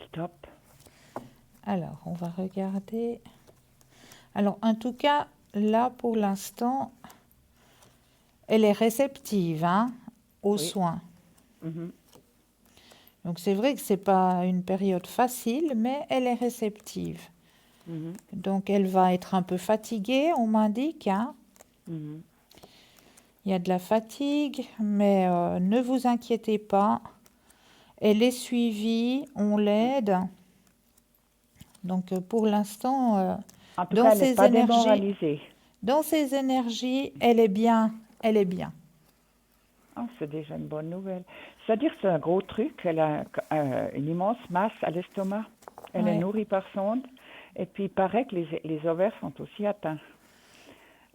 Stop. Alors, on va regarder. Alors, en tout cas, là, pour l'instant, elle est réceptive, hein, aux soins. Donc, c'est vrai que ce n'est pas une période facile, mais elle est réceptive. Donc, elle va être un peu fatiguée, on m'indique, hein. Il y a de la fatigue, mais ne vous inquiétez pas. Elle est suivie, on l'aide. Donc, pour l'instant, En tout cas, elle n'est pas démoralisée. dans ses énergies, elle est bien. Elle est bien. Oh, c'est déjà une bonne nouvelle. C'est-à-dire que c'est un gros truc. Elle a une immense masse à l'estomac. Elle est nourrie par sonde. Et puis, il paraît que les ovaires sont aussi atteints.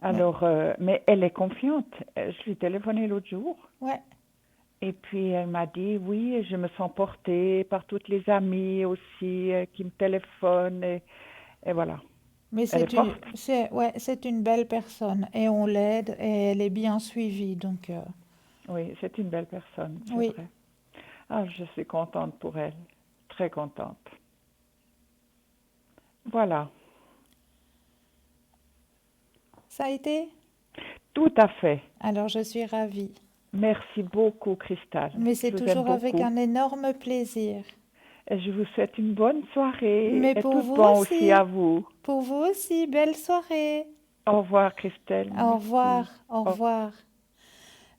Alors, mais elle est confiante. Je lui ai téléphoné l'autre jour. Ouais. Et puis, elle m'a dit, oui, je me sens portée par toutes les amies aussi qui me téléphonent. Et voilà. Mais c'est une belle personne. Et on l'aide et elle est bien suivie. Donc, oui, c'est une belle personne, c'est oui. vrai. Ah, je suis contente pour elle. Très contente. Voilà. Ça a été? Tout à fait. Alors, je suis ravie. Merci beaucoup, Cristal. Mais c'est toujours avec un énorme plaisir. Et je vous souhaite une bonne soirée. Mais et pour tout vous bon aussi à vous. Pour vous aussi, belle soirée. Au revoir, Christelle. Au revoir, Merci. au revoir.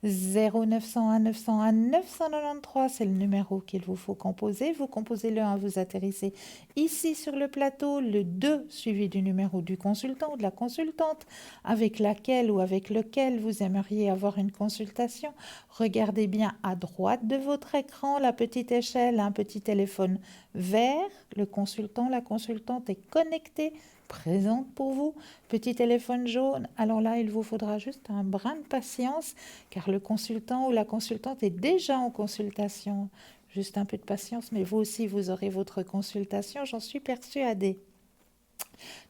0901 901 993, c'est le numéro qu'il vous faut composer. Vous composez le 1, vous atterrissez ici sur le plateau, le 2 suivi du numéro du consultant ou de la consultante avec laquelle ou avec lequel vous aimeriez avoir une consultation. Regardez bien à droite de votre écran la petite échelle, un petit téléphone vert. Le consultant, la consultante est connecté, présente pour vous. Petit téléphone jaune, alors là, il vous faudra juste un brin de patience car le consultant ou la consultante est déjà en consultation. Juste un peu de patience, mais vous aussi, vous aurez votre consultation, j'en suis persuadée.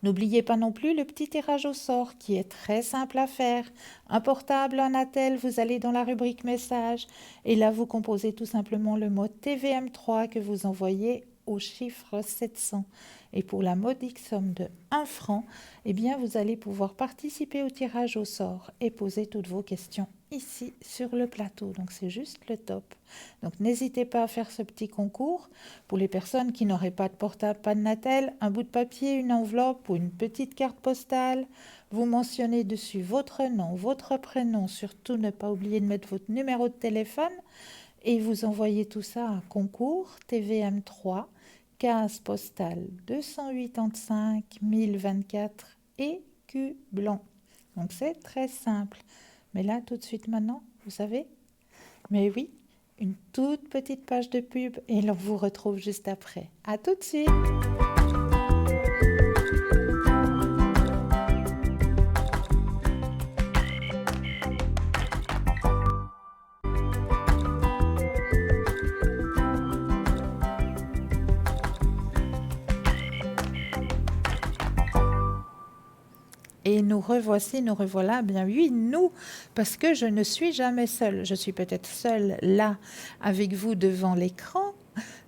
N'oubliez pas non plus le petit tirage au sort qui est très simple à faire. Un portable, un attel, vous allez dans la rubrique message et là vous composez tout simplement le mot TVM3 que vous envoyez au chiffre 700. Et pour la modique somme de 1 franc, eh bien vous allez pouvoir participer au tirage au sort et poser toutes vos questions ici sur le plateau. Donc c'est juste le top. Donc n'hésitez pas à faire ce petit concours. Pour les personnes qui n'auraient pas de portable, pas de Natel, un bout de papier, une enveloppe ou une petite carte postale, vous mentionnez dessus votre nom, votre prénom, surtout ne pas oublier de mettre votre numéro de téléphone et vous envoyez tout ça à concours TVM3 15 postale 285 1024 écus blanc. Donc c'est très simple. Mais là, tout de suite maintenant, vous savez? Mais oui, une toute petite page de pub et on vous retrouve juste après. À tout de suite! Et nous revoici, nous revoilà, bien oui, nous, parce que je ne suis jamais seule. Je suis peut-être seule là, avec vous devant l'écran,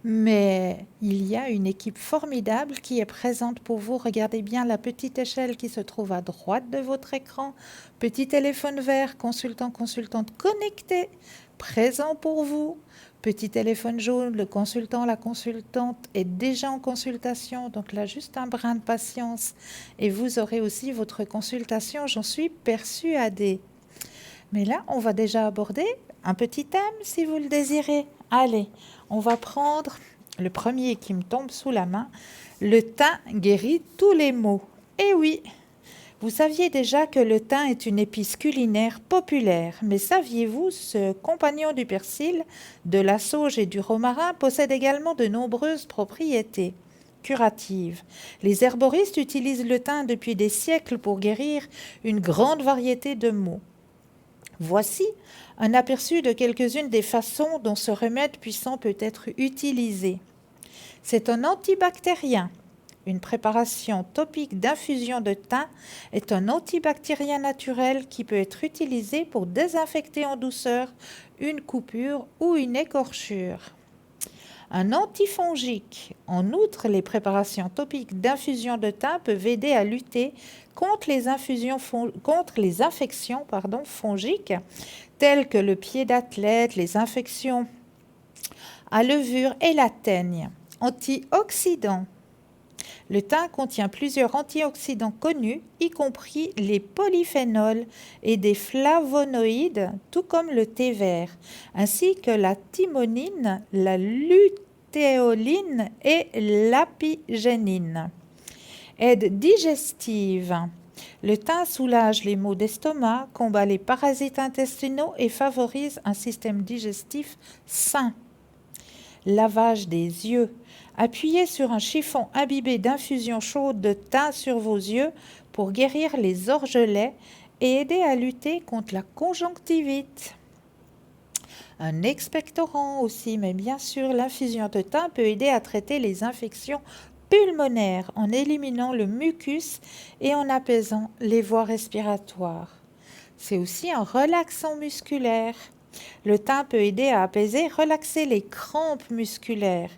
mais il y a une équipe formidable qui est présente pour vous. Regardez bien la petite échelle qui se trouve à droite de votre écran. Petit téléphone vert, consultant, consultante connecté, présent pour vous. Petit téléphone jaune, le consultant, la consultante est déjà en consultation, donc là juste un brin de patience et vous aurez aussi votre consultation, j'en suis persuadée. Mais là, on va déjà aborder un petit thème si vous le désirez. Allez, on va prendre le premier qui me tombe sous la main. Le thym guérit tous les maux. Eh oui! Vous saviez déjà que le thym est une épice culinaire populaire, mais saviez-vous, ce compagnon du persil, de la sauge et du romarin possède également de nombreuses propriétés curatives. Les herboristes utilisent le thym depuis des siècles pour guérir une grande variété de maux. Voici un aperçu de quelques-unes des façons dont ce remède puissant peut être utilisé. C'est un antibactérien. Une préparation topique d'infusion de thym est un antibactérien naturel qui peut être utilisé pour désinfecter en douceur une coupure ou une écorchure. Un antifongique. En outre, les préparations topiques d'infusion de thym peuvent aider à lutter contre les infections fongiques telles que le pied d'athlète, les infections à levure et la teigne. Antioxydants. Le thym contient plusieurs antioxydants connus, y compris les polyphénols et des flavonoïdes, tout comme le thé vert, ainsi que la thymonine, la lutéoline et l'apigénine. Aide digestive. Le thym soulage les maux d'estomac, combat les parasites intestinaux et favorise un système digestif sain. Lavage des yeux. Appuyez sur un chiffon imbibé d'infusion chaude de thym sur vos yeux pour guérir les orgelets et aider à lutter contre la conjonctivite. Un expectorant aussi, mais bien sûr, l'infusion de thym peut aider à traiter les infections pulmonaires en éliminant le mucus et en apaisant les voies respiratoires. C'est aussi un relaxant musculaire. Le thym peut aider à apaiser, relaxer les crampes musculaires,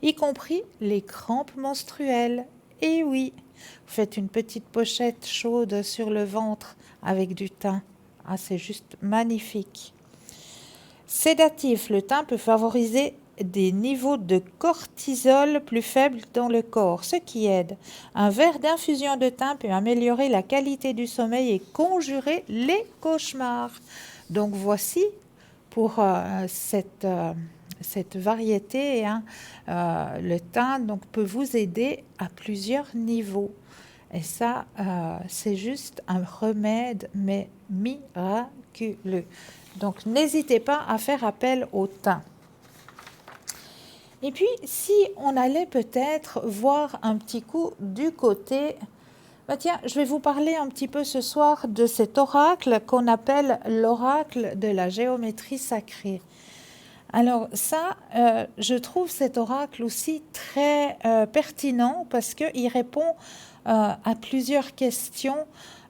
y compris les crampes menstruelles. Et oui, vous faites une petite pochette chaude sur le ventre avec du thym. Ah, c'est juste magnifique. Sédatif, le thym peut favoriser des niveaux de cortisol plus faibles dans le corps, ce qui aide. Un verre d'infusion de thym peut améliorer la qualité du sommeil et conjurer les cauchemars. Donc voici pour cette variété, hein, le thym donc, peut vous aider à plusieurs niveaux. Et ça, c'est juste un remède, mais miraculeux. Donc n'hésitez pas à faire appel au thym. Et puis, si on allait peut-être voir un petit coup du côté... Bah tiens, je vais vous parler un petit peu ce soir de cet oracle qu'on appelle l'oracle de la géométrie sacrée. Alors ça, je trouve cet oracle aussi très pertinent parce qu'il répond à plusieurs questions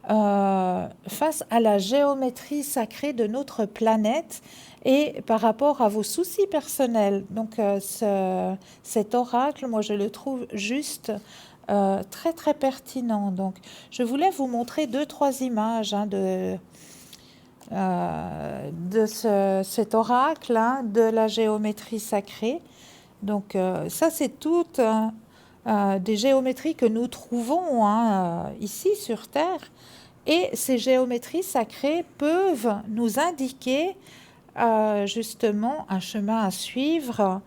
face à la géométrie sacrée de notre planète et par rapport à vos soucis personnels. Donc cet oracle, moi je le trouve juste très très pertinent. Donc je voulais vous montrer 2-3 images hein, de cet oracle hein, de la géométrie sacrée. Donc ça c'est toutes des géométries que nous trouvons hein, ici sur Terre. Et ces géométries sacrées peuvent nous indiquer justement un chemin à suivre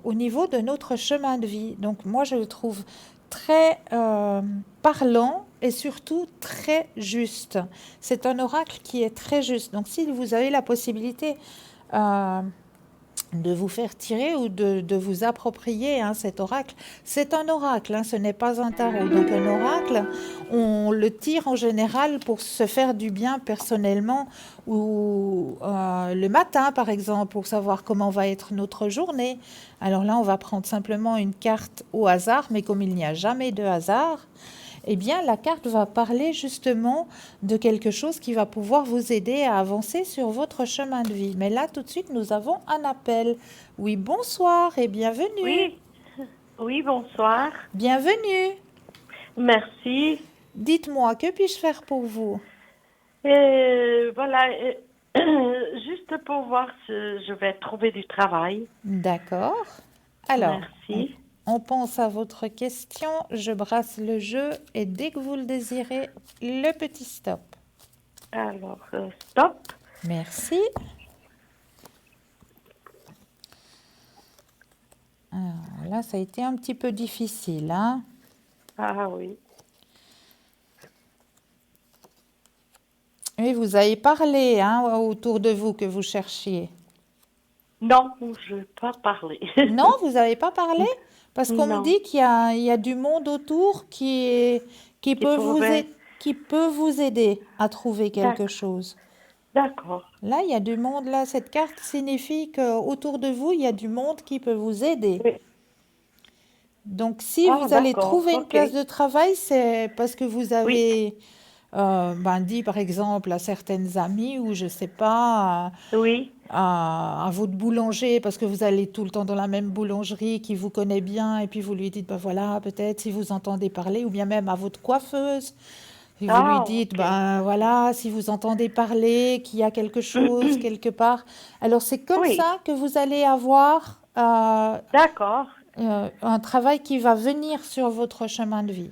au niveau de notre chemin de vie. Donc moi je le trouve très parlant et surtout très juste. C'est un oracle qui est très juste. Donc si vous avez la possibilité de vous faire tirer ou de vous approprier hein, cet oracle. C'est un oracle, hein, ce n'est pas un tarot. Donc un oracle, on le tire en général pour se faire du bien personnellement ou le matin par exemple pour savoir comment va être notre journée. Alors là, on va prendre simplement une carte au hasard, mais comme il n'y a jamais de hasard, eh bien, la carte va parler justement de quelque chose qui va pouvoir vous aider à avancer sur votre chemin de vie. Mais là, tout de suite, nous avons un appel. Oui, bonsoir et bienvenue. Oui, oui, bonsoir. Bienvenue. Merci. Dites-moi, que puis-je faire pour vous? Voilà, juste pour voir si je vais trouver du travail. D'accord. Alors, Merci. on pense à votre question. Je brasse le jeu et dès que vous le désirez, le petit stop. Alors, stop. Merci. Alors là, ça a été un petit peu difficile, hein? Ah oui. Oui, vous avez parlé hein, autour de vous que vous cherchiez. Non, je ne vais pas parler. Non, vous n'avez pas parlé? Parce qu'on me Non. dit qu'il y a du monde autour qui peut vous aider à trouver quelque chose. D'accord. Là, il y a du monde. Là, cette carte signifie qu'autour de vous, il y a du monde qui peut vous aider. Oui. Donc, si Ah, vous allez d'accord, trouver une ok. place de travail, c'est parce que vous avez dit, par exemple, à certaines amies ou je ne sais pas, Oui. à votre boulanger, parce que vous allez tout le temps dans la même boulangerie qui vous connaît bien, et puis vous lui dites, ben voilà, peut-être si vous entendez parler, ou bien même à votre coiffeuse, et vous lui Ah, dites, ok. ben voilà, si vous entendez parler, qu'il y a quelque chose quelque part. Alors c'est comme Oui. ça que vous allez avoir D'accord. un travail qui va venir sur votre chemin de vie.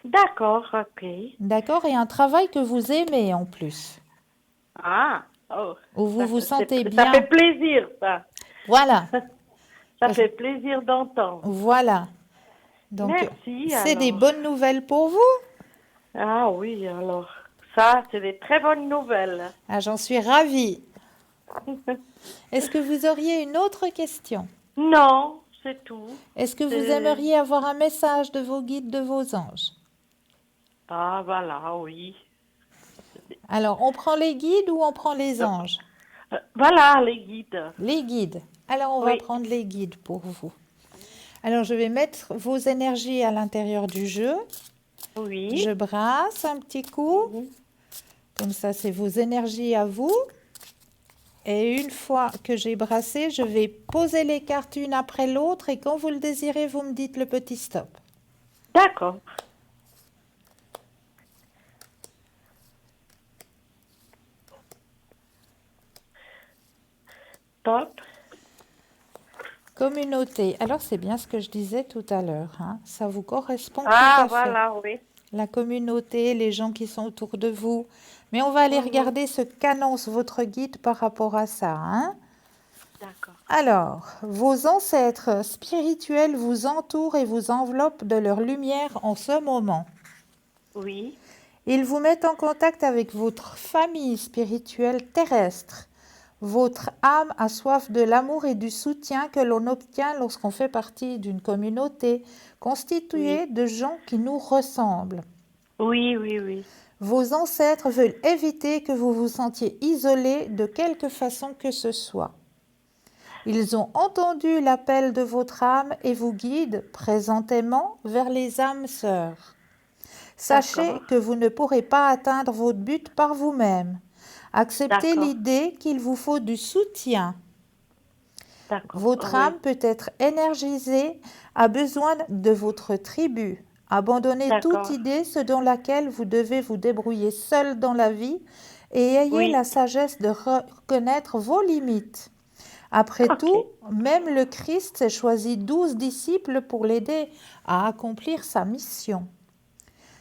D'accord, ok. D'accord? Et un travail que vous aimez en plus, Ah, oh. où vous vous sentez Ça bien. fait plaisir, ça. Voilà, Ça fait plaisir d'entendre. voilà. Donc, Merci, c'est des alors. bonnes nouvelles pour vous? Ah oui, alors. Ça, c'est des très bonnes nouvelles. Ah, j'en suis ravie. Est-ce que vous auriez une autre question? Non, c'est tout. Est-ce que vous C'est- aimeriez avoir un message de vos guides, de vos anges? Ah, voilà, oui. Alors, on prend les guides ou on prend les anges? Voilà, les guides. Les guides. Alors, on va Oui. prendre les guides pour vous. Alors, je vais mettre vos énergies à l'intérieur du jeu. Oui. Je brasse un petit coup. Mhm. Comme ça, c'est vos énergies à vous. Et une fois que j'ai brassé, je vais poser les cartes une après l'autre. Et quand vous le désirez, vous me dites le petit stop. D'accord. Top. Communauté. Alors, c'est bien ce que je disais tout à l'heure. Hein. Ça vous correspond tout Ah, à fait. voilà, oui. la communauté, les gens qui sont autour de vous. Mais on va aller regarder ce qu'annonce votre guide par rapport à ça, hein. D'accord. Alors, vos ancêtres spirituels vous entourent et vous enveloppent de leur lumière en ce moment. Oui, Ils vous mettent en contact avec votre famille spirituelle terrestre. Votre âme a soif de l'amour et du soutien que l'on obtient lorsqu'on fait partie d'une communauté constituée oui, de gens qui nous ressemblent. oui, oui, oui. Vos ancêtres veulent éviter que vous vous sentiez isolé de quelque façon que ce soit. Ils ont entendu l'appel de votre âme et vous guident présentément vers les âmes sœurs. Sachez D'accord, que vous ne pourrez pas atteindre votre but par vous-même. Acceptez d'accord, l'idée qu'il vous faut du soutien. d'accord. Votre Oui, âme peut être énergisée, a besoin de votre tribu. Abandonnez toute d'accord. idée selon laquelle vous devez vous débrouiller seul dans la vie et ayez Oui, la sagesse de reconnaître vos limites. Après ok. tout, même le Christ s'est choisi 12 disciples pour l'aider à accomplir sa mission.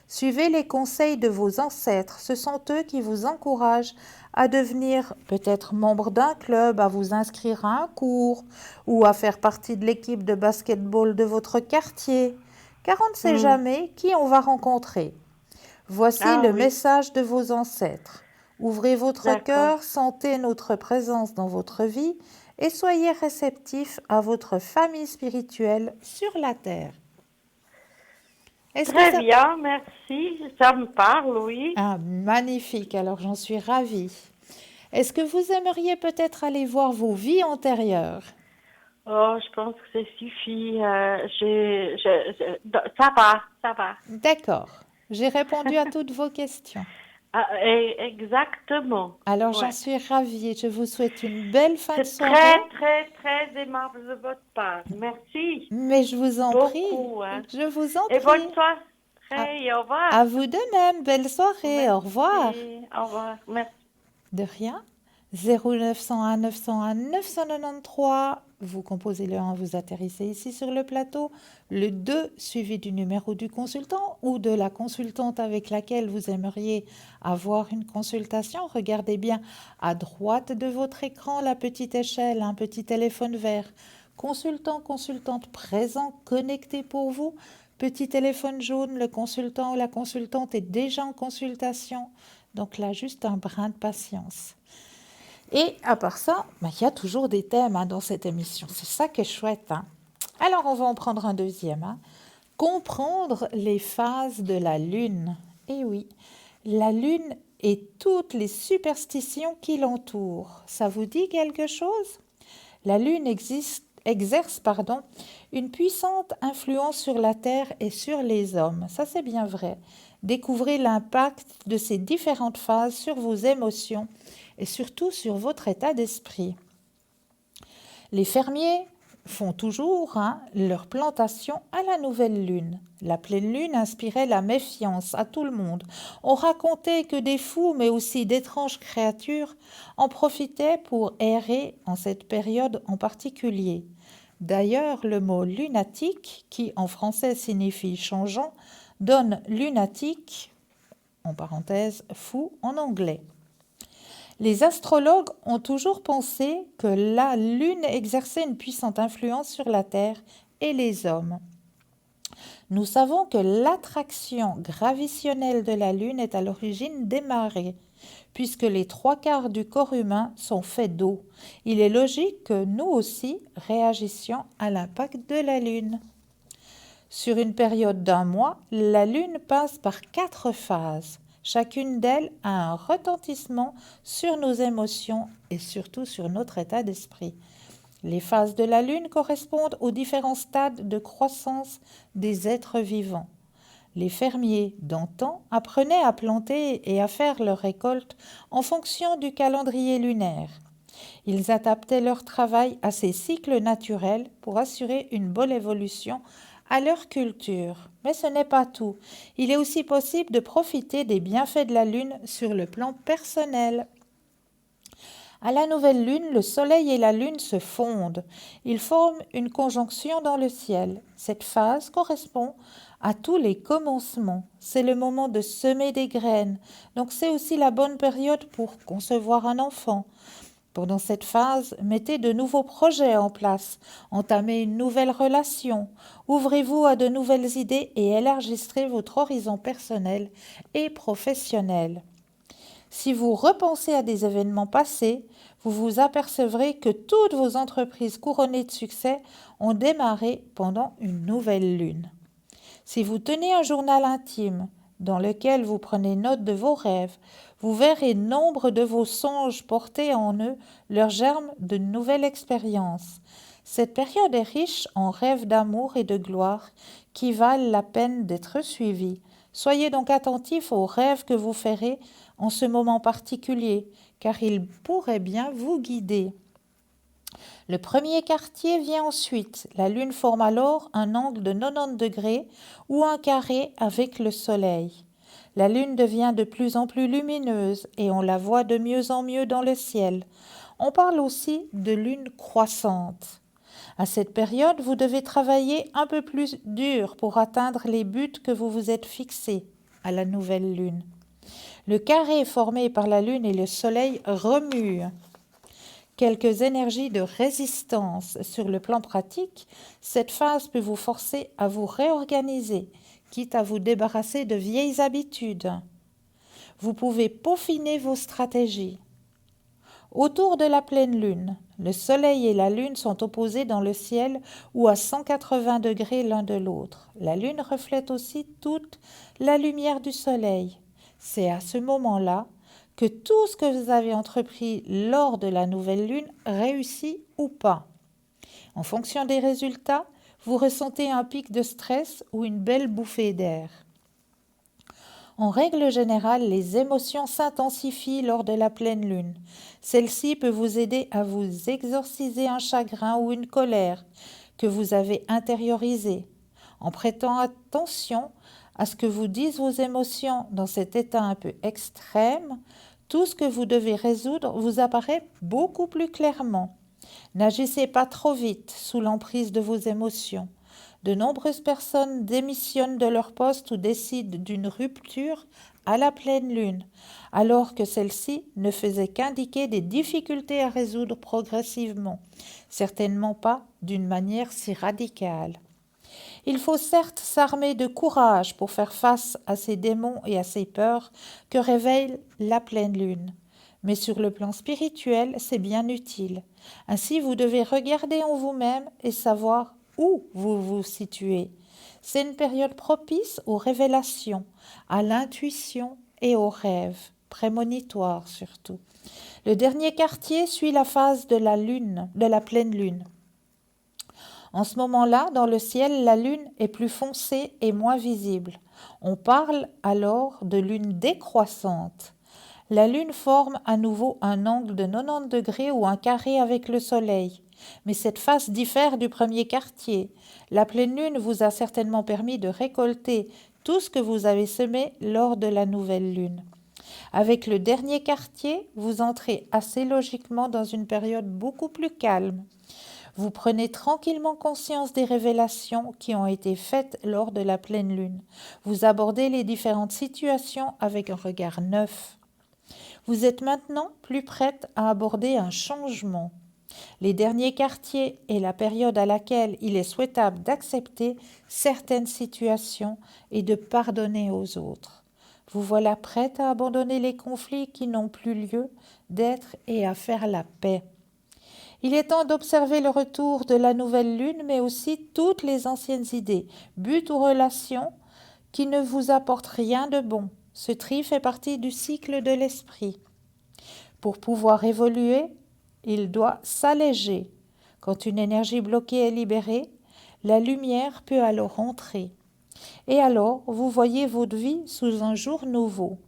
Suivez les conseils de vos ancêtres, ce sont eux qui vous encouragent à devenir peut-être membre d'un club, à vous inscrire à un cours ou à faire partie de l'équipe de basketball de votre quartier, car on ne sait Hmm. jamais qui on va rencontrer. Voici Ah le oui, message de vos ancêtres. Ouvrez votre d'accord. cœur, sentez notre présence dans votre vie et soyez réceptifs à votre famille spirituelle sur la terre. Est-ce que Très ça... bien, merci. Ça me parle, oui. Ah, magnifique, alors j'en suis ravie. Est-ce que vous aimeriez peut-être aller voir vos vies antérieures? Oh, je pense que ça suffit. Ça va, ça va. D'accord, j'ai répondu à toutes vos questions. Ah, exactement. Alors j'en Ouais. suis ravie et je vous souhaite une belle fin de C'est soirée. très, très, très aimable de votre part. Merci Mais je vous en prie, beaucoup, hein. je vous en Et bonne prie. À, soirée et au revoir. à vous de même, belle soirée, au revoir. Merci. Au revoir. Merci. De rien. 0901 901 993. Vous composez le 1, vous atterrissez ici sur le plateau. Le 2 suivi du numéro du consultant ou de la consultante avec laquelle vous aimeriez avoir une consultation. Regardez bien à droite de votre écran la petite échelle, un petit téléphone vert. Consultant, consultante présent, connecté pour vous. Petit téléphone jaune, le consultant ou la consultante est déjà en consultation. Donc là, juste un brin de patience. Et à part ça, il y a toujours des thèmes dans cette émission. C'est ça qui est chouette. Alors, on va en prendre un deuxième. Comprendre les phases de la Lune. Et oui, la Lune et toutes les superstitions qui l'entourent. Ça vous dit quelque chose? La Lune exerce une puissante influence sur la Terre et sur les hommes. Ça, c'est bien vrai. Découvrez l'impact de ces différentes phases sur vos émotions et surtout sur votre état d'esprit. Les fermiers font toujours leur plantation à la nouvelle lune. La pleine lune inspirait la méfiance à tout le monde. On racontait que des fous, mais aussi d'étranges créatures, en profitaient pour errer en cette période en particulier. D'ailleurs, le mot lunatique, qui en français signifie changeant, donne lunatique, en parenthèse, fou en anglais. Les astrologues ont toujours pensé que la Lune exerçait une puissante influence sur la Terre et les hommes. Nous savons que l'attraction gravitationnelle de la Lune est à l'origine des marées, puisque les 3/4 du corps humain sont faits d'eau. Il est logique que nous aussi réagissions à l'impact de la Lune. Sur une période d'1 mois, la Lune passe par 4 phases. Chacune d'elles a un retentissement sur nos émotions et surtout sur notre état d'esprit. Les phases de la Lune correspondent aux différents stades de croissance des êtres vivants. Les fermiers d'antan apprenaient à planter et à faire leurs récoltes en fonction du calendrier lunaire. Ils adaptaient leur travail à ces cycles naturels pour assurer une bonne évolution à leur culture. Mais ce n'est pas tout. Il est aussi possible de profiter des bienfaits de la Lune sur le plan personnel. À la nouvelle Lune, le Soleil et la Lune se fondent. Ils forment une conjonction dans le ciel. Cette phase correspond à tous les commencements. C'est le moment de semer des graines. Donc c'est aussi la bonne période pour concevoir un enfant. Pendant cette phase, mettez de nouveaux projets en place, entamez une nouvelle relation, ouvrez-vous à de nouvelles idées et élargissez votre horizon personnel et professionnel. Si vous repensez à des événements passés, vous vous apercevrez que toutes vos entreprises couronnées de succès ont démarré pendant une nouvelle lune. Si vous tenez un journal intime dans lequel vous prenez note de vos rêves, vous verrez nombre de vos songes porter en eux leurs germes de nouvelles expériences. Cette période est riche en rêves d'amour et de gloire qui valent la peine d'être suivis. Soyez donc attentifs aux rêves que vous ferez en ce moment particulier, car ils pourraient bien vous guider. Le premier quartier vient ensuite. La Lune forme alors un angle de 90 degrés ou un carré avec le Soleil. La Lune devient de plus en plus lumineuse et on la voit de mieux en mieux dans le ciel. On parle aussi de lune croissante. À cette période, vous devez travailler un peu plus dur pour atteindre les buts que vous vous êtes fixés à la nouvelle lune. Le carré formé par la Lune et le Soleil remue. Quelques énergies de résistance sur le plan pratique, cette phase peut vous forcer à vous réorganiser, quitte à vous débarrasser de vieilles habitudes. Vous pouvez peaufiner vos stratégies. Autour de la pleine lune, le Soleil et la Lune sont opposés dans le ciel ou à 180 degrés l'un de l'autre. La Lune reflète aussi toute la lumière du Soleil. C'est à ce moment-là que tout ce que vous avez entrepris lors de la nouvelle lune réussit ou pas. En fonction des résultats, vous ressentez un pic de stress ou une belle bouffée d'air. En règle générale, les émotions s'intensifient lors de la pleine lune. Celle-ci peut vous aider à vous exorciser un chagrin ou une colère que vous avez intériorisé. En prêtant attention à ce que vous disent vos émotions dans cet état un peu extrême, tout ce que vous devez résoudre vous apparaît beaucoup plus clairement. N'agissez pas trop vite sous l'emprise de vos émotions. De nombreuses personnes démissionnent de leur poste ou décident d'une rupture à la pleine lune, alors que celle-ci ne faisait qu'indiquer des difficultés à résoudre progressivement, certainement pas d'une manière si radicale. Il faut certes s'armer de courage pour faire face à ces démons et à ces peurs que révèle la pleine lune. Mais sur le plan spirituel, c'est bien utile. Ainsi, vous devez regarder en vous-même et savoir où vous vous situez. C'est une période propice aux révélations, à l'intuition et aux rêves, prémonitoires surtout. Le dernier quartier suit la phase de la lune, de la pleine lune. En ce moment-là, dans le ciel, la lune est plus foncée et moins visible. On parle alors de lune décroissante. La lune forme à nouveau un angle de 90 degrés ou un carré avec le soleil. Mais cette phase diffère du premier quartier. La pleine lune vous a certainement permis de récolter tout ce que vous avez semé lors de la nouvelle lune. Avec le dernier quartier, vous entrez assez logiquement dans une période beaucoup plus calme. Vous prenez tranquillement conscience des révélations qui ont été faites lors de la pleine lune. Vous abordez les différentes situations avec un regard neuf. Vous êtes maintenant plus prête à aborder un changement. Les derniers quartiers est la période à laquelle il est souhaitable d'accepter certaines situations et de pardonner aux autres. Vous voilà prête à abandonner les conflits qui n'ont plus lieu d'être et à faire la paix. Il est temps d'observer le retour de la nouvelle lune, mais aussi toutes les anciennes idées, buts ou relations qui ne vous apportent rien de bon. Ce tri fait partie du cycle de l'esprit. Pour pouvoir évoluer, il doit s'alléger. Quand une énergie bloquée est libérée, la lumière peut alors entrer. Et alors, vous voyez votre vie sous un jour nouveau.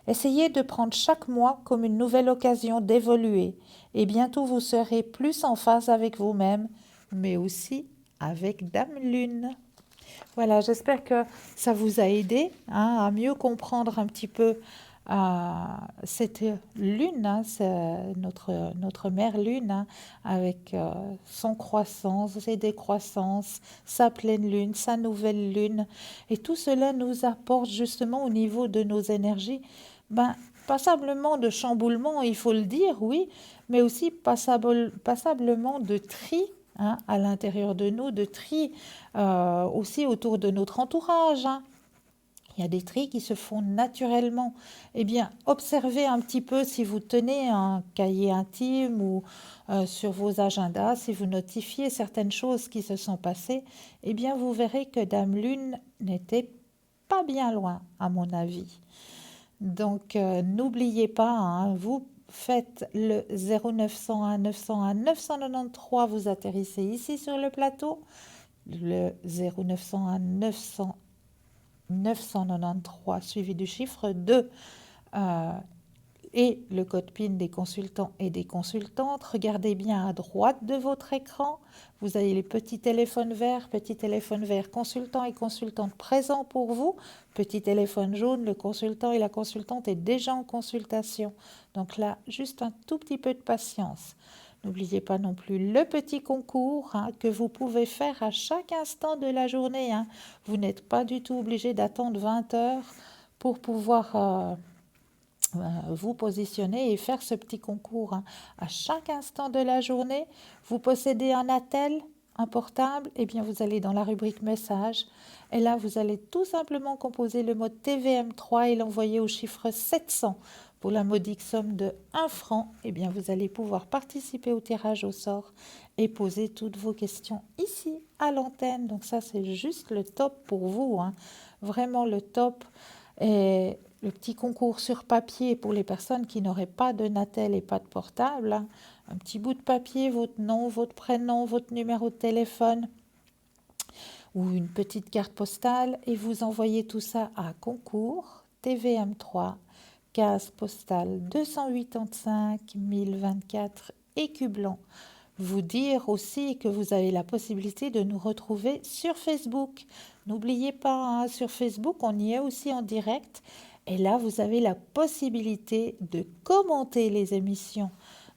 Essayez de prendre chaque mois comme une nouvelle occasion d'évoluer et bientôt vous serez plus en phase avec vous-même, mais aussi avec Dame Lune. Voilà, j'espère que ça vous a aidé à mieux comprendre un petit peu cette lune, hein, c'est notre mère lune, hein, avec son croissance et décroissance, sa pleine lune, sa nouvelle lune. Et tout cela nous apporte justement au niveau de nos énergies, passablement de chamboulement, il faut le dire, oui, mais aussi passablement de tri, hein, à l'intérieur de nous, de tri aussi autour de notre entourage, hein. Il y a des tris qui se font naturellement. Eh bien, observez un petit peu si vous tenez un cahier intime ou sur vos agendas, si vous notifiez certaines choses qui se sont passées, eh bien, vous verrez que Dame Lune n'était pas bien loin, à mon avis. Donc, n'oubliez pas, hein, vous faites le 0901 901 993, vous atterrissez ici sur le plateau. Le 0901 993 suivi du chiffre 2 et le code PIN des consultants et des consultantes. Regardez bien à droite de votre écran. Vous avez les petits téléphones verts consultant et consultante présents pour vous. Petit téléphone jaune, le consultant et la consultante est déjà en consultation. Donc là, juste un tout petit peu de patience. N'oubliez pas non plus le petit concours, hein, que vous pouvez faire à chaque instant de la journée, hein. Vous n'êtes pas du tout obligé d'attendre 20 heures pour pouvoir vous positionner et faire ce petit concours, hein. À chaque instant de la journée, vous possédez un attel, un portable, et bien vous allez dans la rubrique message et là vous allez tout simplement composer le mot TVM3 et l'envoyer au chiffre 700 pour la modique somme de 1 franc. Et bien vous allez pouvoir participer au tirage au sort et poser toutes vos questions ici à l'antenne. Donc ça c'est juste le top pour vous, hein. Vraiment le top. Et le petit concours sur papier pour les personnes qui n'auraient pas de Natel et pas de portable, hein. Un petit bout de papier, votre nom, votre prénom, votre numéro de téléphone ou une petite carte postale et vous envoyez tout ça à concours TVM3 case postale 285 1024 Écu Blanc. Vous dire aussi que vous avez la possibilité de nous retrouver sur Facebook. N'oubliez pas, hein, sur Facebook, on y est aussi en direct. Et là, vous avez la possibilité de commenter les émissions.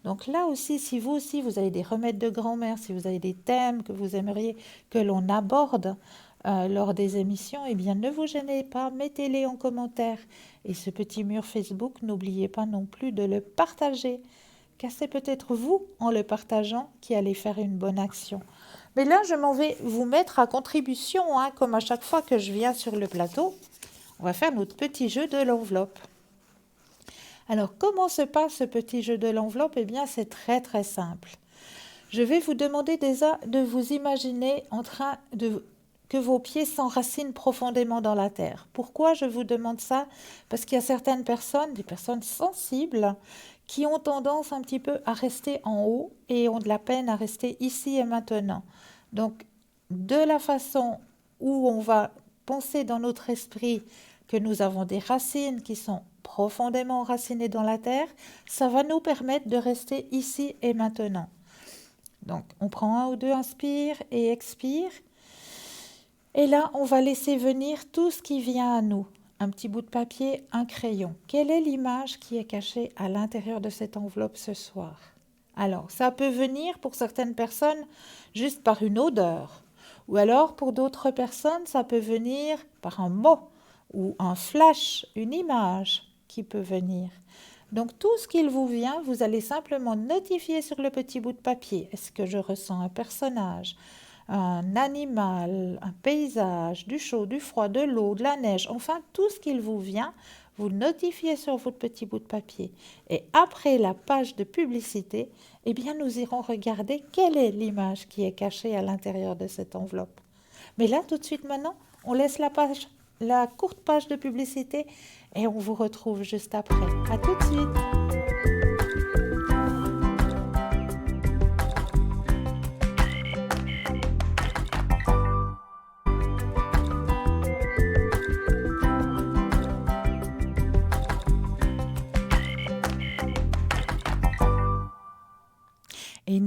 Donc là aussi, si vous aussi, vous avez des remèdes de grand-mère, si vous avez des thèmes que vous aimeriez que l'on aborde lors des émissions, eh bien, ne vous gênez pas, mettez-les en commentaire. Et ce petit mur Facebook, n'oubliez pas non plus de le partager, car c'est peut-être vous, en le partageant, qui allez faire une bonne action. Mais là, je m'en vais vous mettre à contribution, hein, comme à chaque fois que je viens sur le plateau. On va faire notre petit jeu de l'enveloppe. Alors, comment se passe ce petit jeu de l'enveloppe? Eh bien, c'est très très simple. Je vais vous demander déjà de vous imaginer en train de que vos pieds s'enracinent profondément dans la terre. Pourquoi je vous demande ça? Parce qu'il y a certaines personnes, des personnes sensibles, qui ont tendance un petit peu à rester en haut et ont de la peine à rester ici et maintenant. Donc, de la façon où on va penser dans notre esprit que nous avons des racines qui sont profondément enracinées dans la terre, ça va nous permettre de rester ici et maintenant. Donc, on prend 1 ou 2 inspire et expire. Et là, on va laisser venir tout ce qui vient à nous. Un petit bout de papier, un crayon. Quelle est l'image qui est cachée à l'intérieur de cette enveloppe ce soir? Alors, ça peut venir pour certaines personnes juste par une odeur. Ou alors, pour d'autres personnes, ça peut venir par un mot ou un flash, une image qui peut venir. Donc, tout ce qu'il vous vient, vous allez simplement notifier sur le petit bout de papier. Est-ce que je ressens un personnage, un animal, un paysage, du chaud, du froid, de l'eau, de la neige, enfin tout ce qu'il vous vient, vous notifiez sur votre petit bout de papier. Et après la page de publicité, eh bien nous irons regarder quelle est l'image qui est cachée à l'intérieur de cette enveloppe. Mais là, tout de suite maintenant, on laisse la courte page de publicité et on vous retrouve juste après. À tout de suite.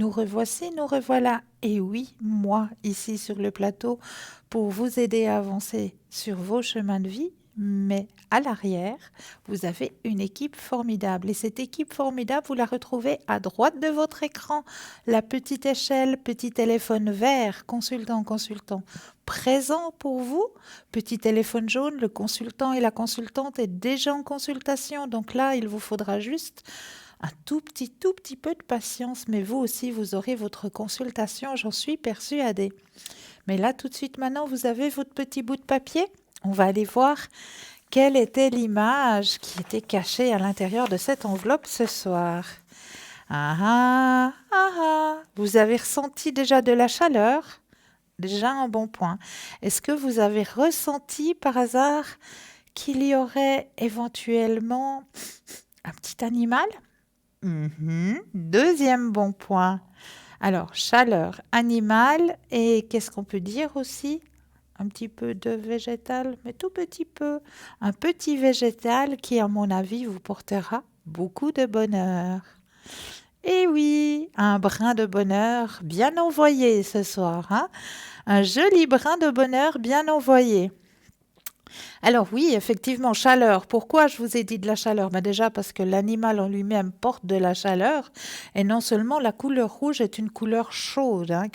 Nous revoici, nous revoilà. Et oui, moi, ici sur le plateau, pour vous aider à avancer sur vos chemins de vie, mais à l'arrière, vous avez une équipe formidable. Et cette équipe formidable, vous la retrouvez à droite de votre écran. La petite échelle, petit téléphone vert, consultant, consultant, présent pour vous. Petit téléphone jaune, le consultant et la consultante est déjà en consultation. Donc là, il vous faudra juste un tout petit peu de patience, mais vous aussi, vous aurez votre consultation, j'en suis persuadée. Mais là, tout de suite, maintenant, vous avez votre petit bout de papier. On va aller voir quelle était l'image qui était cachée à l'intérieur de cette enveloppe ce soir. Ah ah, ah ah. Vous avez ressenti déjà de la chaleur? Déjà un bon point. Est-ce que vous avez ressenti par hasard qu'il y aurait éventuellement un petit animal? Deuxième bon point. Alors, chaleur, animal et qu'est-ce qu'on peut dire aussi? Un petit peu de végétal, mais tout petit peu. Un petit végétal qui, à mon avis, vous portera beaucoup de bonheur. Et oui, un brin de bonheur bien envoyé ce soir, hein? Un joli brin de bonheur bien envoyé. Alors oui, effectivement, chaleur. Pourquoi je vous ai dit de la chaleur? Déjà parce que l'animal en lui-même porte de la chaleur. Et non seulement la couleur rouge est une couleur chaude, hein,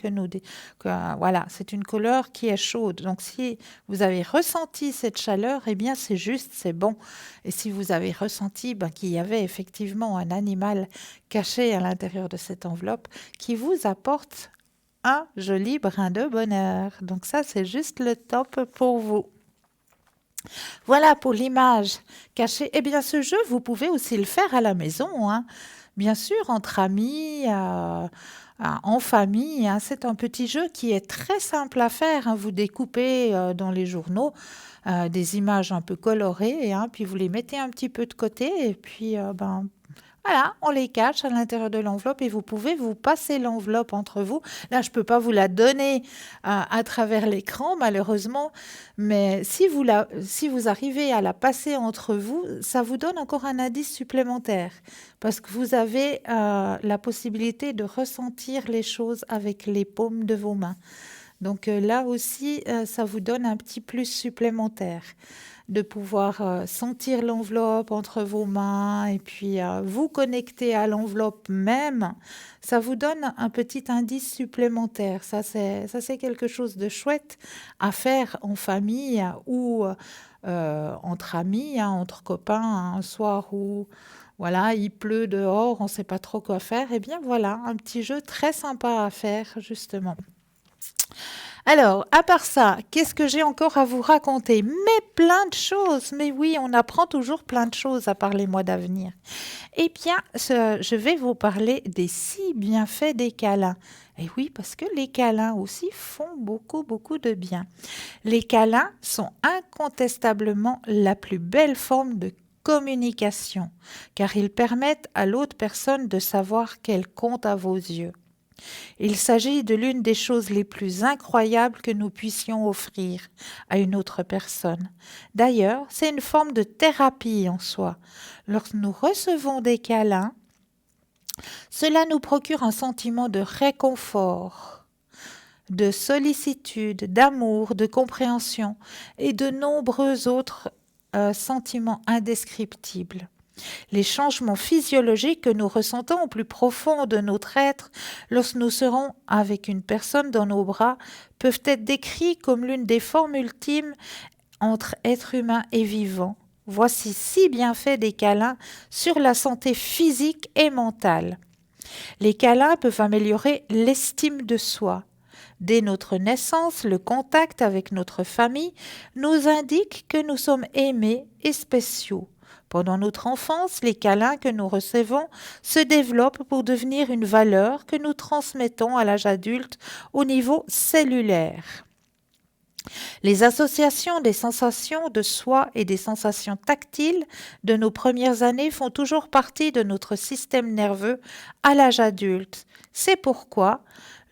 voilà, c'est une couleur qui est chaude. Donc si vous avez ressenti cette chaleur, eh bien c'est juste, c'est bon. Et si vous avez ressenti qu'il y avait effectivement un animal caché à l'intérieur de cette enveloppe qui vous apporte un joli brin de bonheur. Donc ça, c'est juste le top pour vous. Voilà pour l'image cachée. Eh bien, ce jeu, vous pouvez aussi le faire à la maison, hein. Bien sûr, entre amis, en famille, hein. C'est un petit jeu qui est très simple à faire, hein. Vous découpez dans les journaux des images un peu colorées, hein, puis vous les mettez un petit peu de côté et puis voilà, on les cache à l'intérieur de l'enveloppe et vous pouvez vous passer l'enveloppe entre vous. Là, je ne peux pas vous la donner à travers l'écran, malheureusement, mais si vous arrivez à la passer entre vous, ça vous donne encore un indice supplémentaire parce que vous avez la possibilité de ressentir les choses avec les paumes de vos mains. Donc là aussi, ça vous donne un petit plus supplémentaire de pouvoir sentir l'enveloppe entre vos mains et puis vous connecter à l'enveloppe même, ça vous donne un petit indice supplémentaire. Ça, c'est quelque chose de chouette à faire en famille ou entre amis, hein, entre copains, hein, un soir où voilà, il pleut dehors, on ne sait pas trop quoi faire. Eh bien voilà, un petit jeu très sympa à faire justement. Alors, à part ça, qu'est-ce que j'ai encore à vous raconter? Mais plein de choses. Mais oui, on apprend toujours plein de choses à part les mois d'avenir. Eh bien, je vais vous parler des 6 bienfaits des câlins. Et oui, parce que les câlins aussi font beaucoup, beaucoup de bien. Les câlins sont incontestablement la plus belle forme de communication, car ils permettent à l'autre personne de savoir qu'elle compte à vos yeux. Il s'agit de l'une des choses les plus incroyables que nous puissions offrir à une autre personne. D'ailleurs, c'est une forme de thérapie en soi. Lorsque nous recevons des câlins, cela nous procure un sentiment de réconfort, de sollicitude, d'amour, de compréhension et de nombreux autres sentiments indescriptibles. Les changements physiologiques que nous ressentons au plus profond de notre être lorsque nous serons avec une personne dans nos bras peuvent être décrits comme l'une des formes ultimes entre être humain et vivant. Voici 6 bienfaits des câlins sur la santé physique et mentale. Les câlins peuvent améliorer l'estime de soi. Dès notre naissance, le contact avec notre famille nous indique que nous sommes aimés et spéciaux. Pendant notre enfance, les câlins que nous recevons se développent pour devenir une valeur que nous transmettons à l'âge adulte au niveau cellulaire. Les associations des sensations de soi et des sensations tactiles de nos premières années font toujours partie de notre système nerveux à l'âge adulte. C'est pourquoi,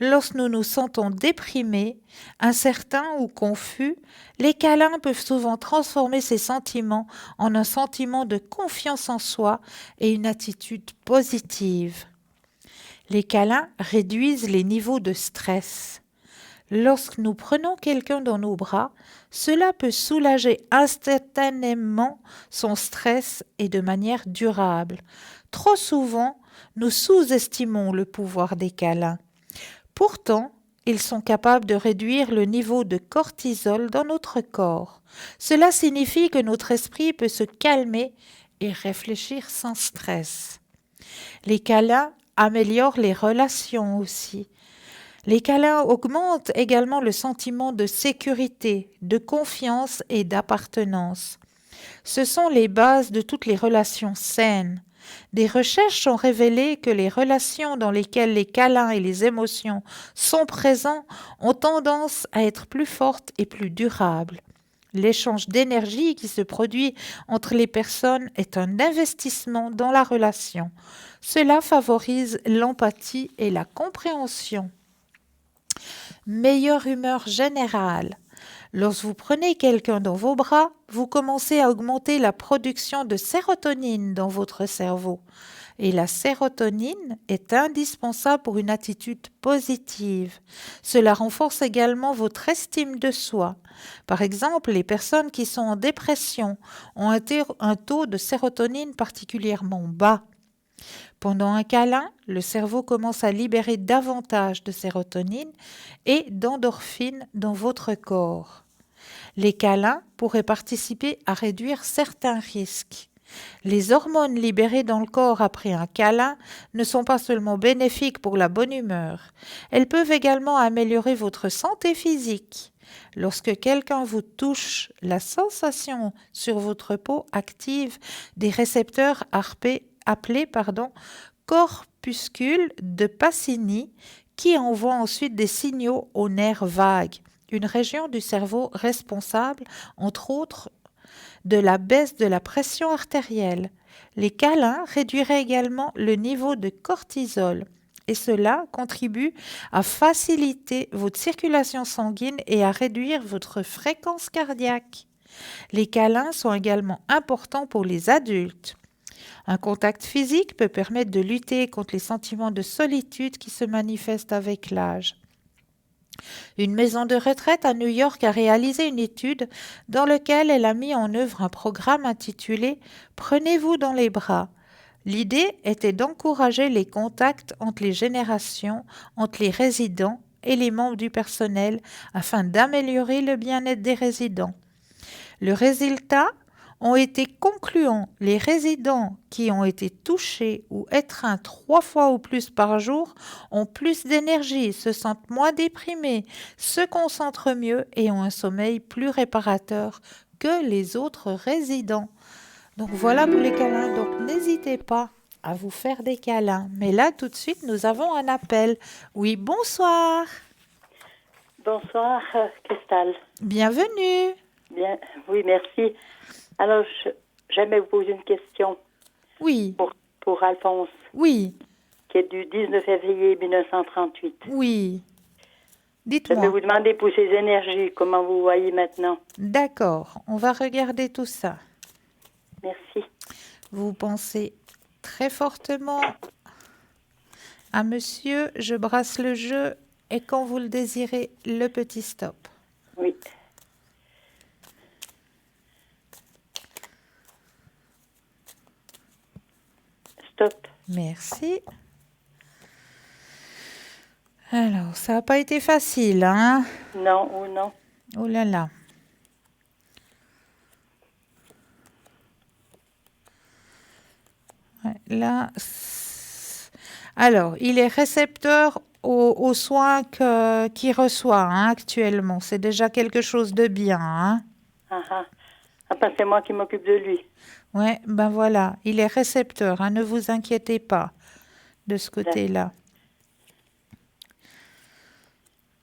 lorsque nous nous sentons déprimés, incertains ou confus, les câlins peuvent souvent transformer ces sentiments en un sentiment de confiance en soi et une attitude positive. Les câlins réduisent les niveaux de stress. Lorsque nous prenons quelqu'un dans nos bras, cela peut soulager instantanément son stress et de manière durable. Trop souvent, nous sous-estimons le pouvoir des câlins. Pourtant, ils sont capables de réduire le niveau de cortisol dans notre corps. Cela signifie que notre esprit peut se calmer et réfléchir sans stress. Les câlins améliorent les relations aussi. Les câlins augmentent également le sentiment de sécurité, de confiance et d'appartenance. Ce sont les bases de toutes les relations saines. Des recherches ont révélé que les relations dans lesquelles les câlins et les émotions sont présents ont tendance à être plus fortes et plus durables. L'échange d'énergie qui se produit entre les personnes est un investissement dans la relation. Cela favorise l'empathie et la compréhension. Meilleure humeur générale. Lorsque vous prenez quelqu'un dans vos bras, vous commencez à augmenter la production de sérotonine dans votre cerveau. Et la sérotonine est indispensable pour une attitude positive. Cela renforce également votre estime de soi. Par exemple, les personnes qui sont en dépression ont un taux de sérotonine particulièrement bas. Pendant un câlin, le cerveau commence à libérer davantage de sérotonine et d'endorphines dans votre corps. Les câlins pourraient participer à réduire certains risques. Les hormones libérées dans le corps après un câlin ne sont pas seulement bénéfiques pour la bonne humeur, elles peuvent également améliorer votre santé physique. Lorsque quelqu'un vous touche, la sensation sur votre peau active des récepteurs appelés corpuscules de Pacini qui envoient ensuite des signaux aux nerfs vagues, une région du cerveau responsable, entre autres, de la baisse de la pression artérielle. Les câlins réduiraient également le niveau de cortisol et cela contribue à faciliter votre circulation sanguine et à réduire votre fréquence cardiaque. Les câlins sont également importants pour les adultes. Un contact physique peut permettre de lutter contre les sentiments de solitude qui se manifestent avec l'âge. Une maison de retraite à New York a réalisé une étude dans laquelle elle a mis en œuvre un programme intitulé « Prenez-vous dans les bras ». L'idée était d'encourager les contacts entre les générations, entre les résidents et les membres du personnel afin d'améliorer le bien-être des résidents. Le résultat ont été concluants. Les résidents qui ont été touchés ou étreints 3 fois ou plus par jour ont plus d'énergie, se sentent moins déprimés, se concentrent mieux et ont un sommeil plus réparateur que les autres résidents. Donc voilà pour les câlins. Donc n'hésitez pas à vous faire des câlins. Mais là, tout de suite, nous avons un appel. Oui, bonsoir. Bonsoir, Christelle. Bienvenue. Bien, oui, merci. Alors, j'aimerais vous poser une question. Oui. Pour Alphonse. Oui. Qui est du 19 février 1938. Oui. Je Dites-moi. vais vous demander pour ses énergies, comment vous voyez maintenant. D'accord, on va regarder tout ça. Merci. Vous pensez très fortement à monsieur, je brasse le jeu et quand vous le désirez, le petit stop. Oui. Stop. Merci. Alors, ça n'a pas été facile, hein? Non ou non. Oh là là. Ouais, là, alors, il est récepteur aux soins qu'il reçoit hein, actuellement. C'est déjà quelque chose de bien. Hein? C'est moi qui m'occupe de lui. Oui, ben voilà, il est récepteur. Hein, ne vous inquiétez pas de ce côté-là.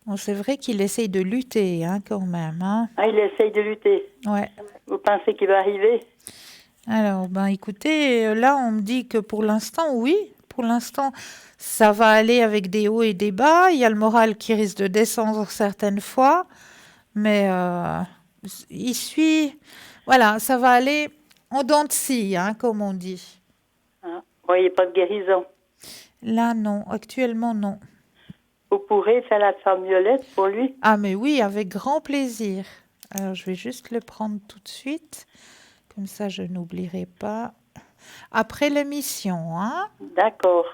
Bon, c'est vrai qu'il essaye de lutter hein, quand même. Hein. Ah, il essaye de lutter. Ouais. Vous pensez qu'il va arriver? Alors, ben écoutez, là, on me dit que pour l'instant, oui. Pour l'instant, ça va aller avec des hauts et des bas. Il y a le moral qui risque de descendre certaines fois. Mais il suit... Voilà, ça va aller en dents de scie, hein, comme on dit. Ah, vous voyez pas de guérison? Là, non. Actuellement, non. Vous pourrez faire la flamme violette pour lui? Ah, mais oui, avec grand plaisir. Alors, je vais juste le prendre tout de suite. Comme ça, je n'oublierai pas. Après l'émission, hein? D'accord.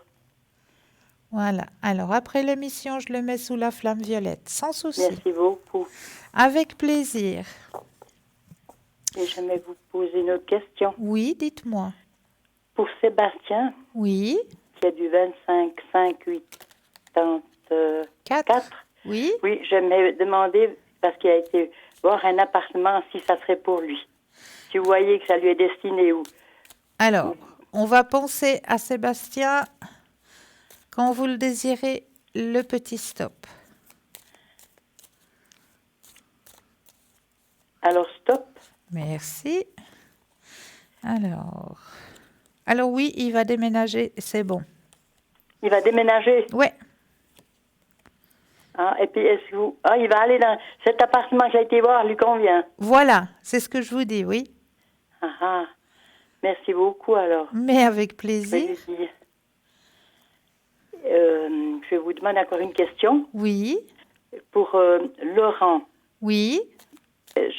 Voilà. Alors, après l'émission, je le mets sous la flamme violette, sans souci. Merci beaucoup. Avec plaisir. Et j'aimerais vous poser une autre question. Oui, dites-moi. Pour Sébastien, Oui. qui a du 25, 5, 8, 4. 4. Oui. Oui, j'aimerais demander, parce qu'il a été voir un appartement, si ça serait pour lui. Si vous voyez que ça lui est destiné où? Alors, on va penser à Sébastien quand vous le désirez, le petit stop. Alors, stop. Merci. Alors oui, il va déménager, c'est bon. Il va déménager. Ouais, Ah, et puis, est-ce que vous... Ah, il va aller dans cet appartement que j'ai été voir, lui convient. voilà, c'est ce que je vous dis, oui. Ah, ah. Merci beaucoup, alors. Mais avec Je vais plaisir. lui dire. Je vous demande encore une question. Oui, Pour Laurent, oui.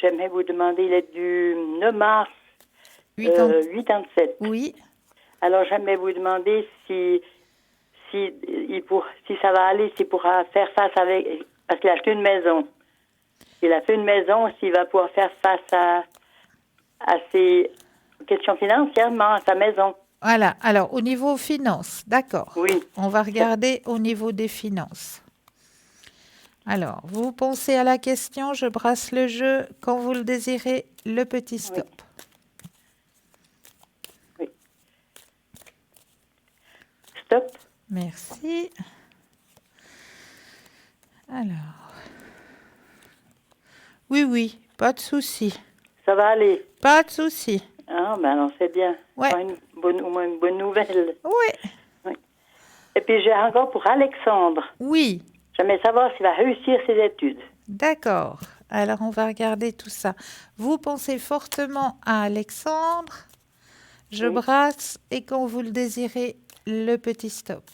j'aimerais vous demander, il est du 9 mars 87. Oui, Alors, j'aimerais vous demander si ça va aller, s'il pourra faire face avec... Parce qu'il a acheté une maison. Il a fait une maison, s'il va pouvoir faire face à ses questions financièrement, à sa maison. voilà. Alors, au niveau finances, d'accord. Oui. On va regarder au niveau des finances. Alors, vous pensez à la question, je brasse le jeu. Quand vous le désirez, le petit stop. Oui. Stop. Merci. Alors. Oui, oui, pas de souci. Ça va aller. Pas de souci. Ah, ben alors c'est bien. Ouais. Au moins une bonne nouvelle. Oui, Et puis j'ai encore pour Alexandre. oui. J'aimerais savoir s'il va réussir ses études. D'accord. Alors, on va regarder tout ça. Vous pensez fortement à Alexandre. Je Oui. brasse et quand vous le désirez, le petit stop.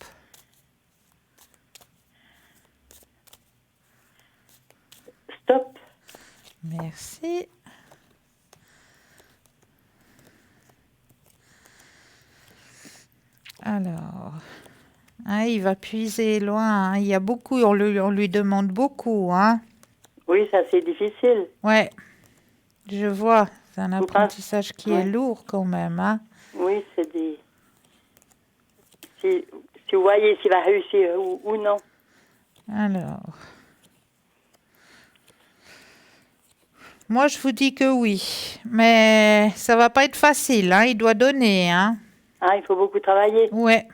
Stop. Merci. Alors, hein, il va puiser loin, hein. Il y a beaucoup, on lui demande beaucoup, hein. Oui, ça c'est difficile. Ouais, je vois. C'est un Vous apprentissage qui est Ouais. lourd quand même, hein. Oui, c'est des... Si vous voyez s'il va réussir ou non. Alors, moi je vous dis que oui, mais ça va pas être facile, hein. Il doit donner, hein. Ah, il faut beaucoup travailler. Ouais,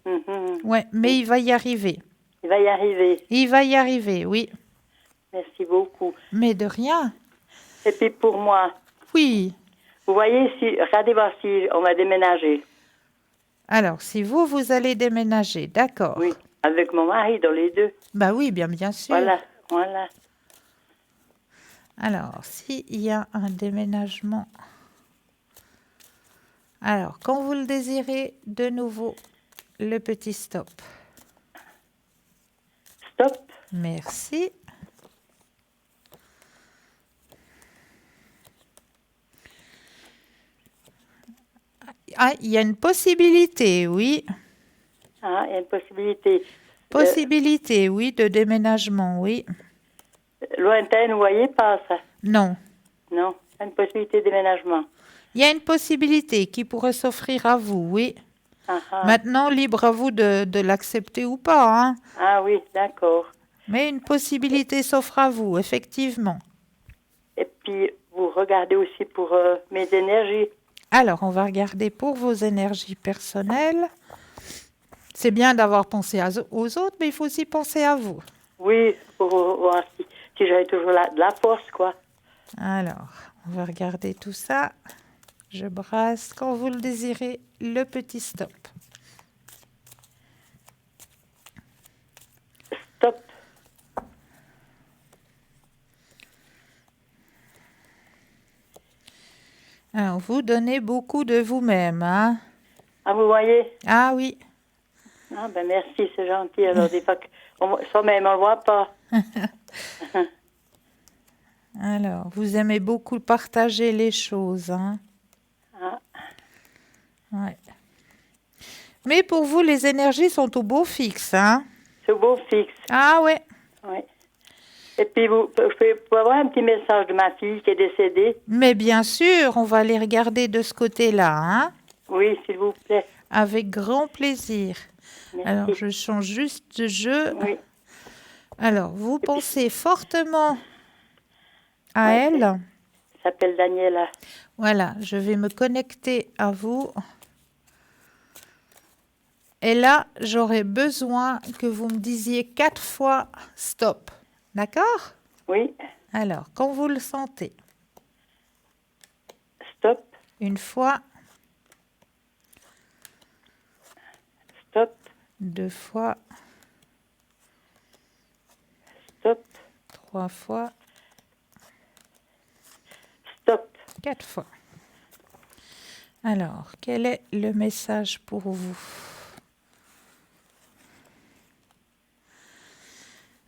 Mhm. ouais, mais il va y arriver. Il va y arriver. Il va y arriver, oui. Merci beaucoup. Mais de rien. Et puis pour moi, Oui. vous voyez, regardez voir si on va déménager. Alors, si vous allez déménager, d'accord. Oui, avec mon mari, dans les deux. Bah oui, bien sûr. Voilà. Alors, s'il y a un déménagement. Alors, quand vous le désirez, de nouveau, le petit stop. Stop. Merci. Ah, il y a une possibilité, oui. Ah, il y a une possibilité. Possibilité, oui, de déménagement, oui. Lointaine, vous voyez pas ça? Non. Non, une possibilité de déménagement. Il y a une possibilité qui pourrait s'offrir à vous, oui. Ah, ah. Maintenant, libre à vous de l'accepter ou pas, hein. Ah oui, d'accord. Mais une possibilité s'offre à vous, effectivement. Et puis, vous regardez aussi pour mes énergies. Alors, on va regarder pour vos énergies personnelles. C'est bien d'avoir pensé aux autres, mais il faut aussi penser à vous. Oui, pour voir si j'avais toujours de la force, quoi. Alors, on va regarder tout ça. Je brasse, quand vous le désirez, le petit stop. Stop. Alors, vous donnez beaucoup de vous-même, hein? Ah, vous voyez? Ah oui. Ah, ben merci, c'est gentil. Alors, des fois, soi-même, on ne le voit pas. Alors, vous aimez beaucoup partager les choses, hein? Ah, Ouais. Mais pour vous, les énergies sont au beau fixe, hein? c'est beau fixe. Ah ouais. Oui. Et puis, je peux avoir un petit message de ma fille qui est décédée? Mais bien sûr, on va les regarder de ce côté-là, hein? Oui, s'il vous plaît. Avec grand plaisir. Merci. Alors, je change juste de jeu. Oui. Alors, vous pensez fortement à Oui, elle. elle s'appelle Daniela. Voilà, je vais me connecter à vous. Et là, j'aurais besoin que vous me disiez 4 fois stop. D'accord? Oui. Alors, quand vous le sentez, Stop. une fois, Stop. 2 fois, Stop. 3 fois, Stop. 4 fois. Alors, quel est le message pour vous?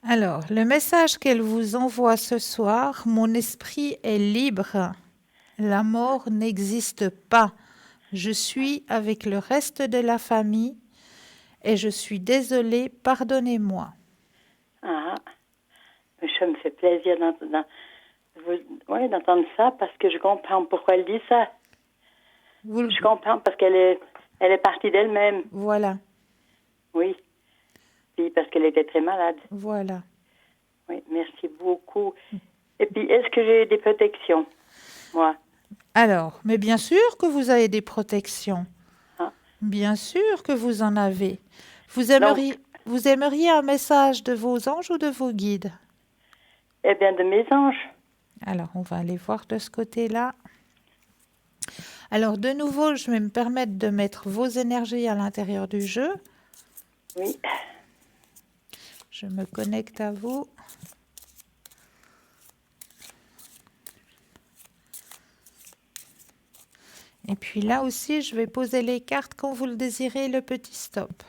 Alors, le message qu'elle vous envoie ce soir, mon esprit est libre. La mort n'existe pas. Je suis avec le reste de la famille et je suis désolée, pardonnez-moi. Ah. Mais ça me fait plaisir d'entendre ça parce que je comprends pourquoi elle dit ça. Je comprends parce qu'elle est partie d'elle-même. Voilà, Oui. Puis parce qu'elle était très malade. voilà. Oui, merci beaucoup. Et puis, est-ce que j'ai des protections, moi? Alors, mais bien sûr que vous avez des protections. Ah. Bien sûr que vous en avez. Vous aimeriez un message de vos anges ou de vos guides? Eh bien, de mes anges. Alors, on va aller voir de ce côté-là. Alors, de nouveau, je vais me permettre de mettre vos énergies à l'intérieur du jeu. Oui. Je me connecte à vous. Et puis là aussi, je vais poser les cartes quand vous le désirez, le petit stop.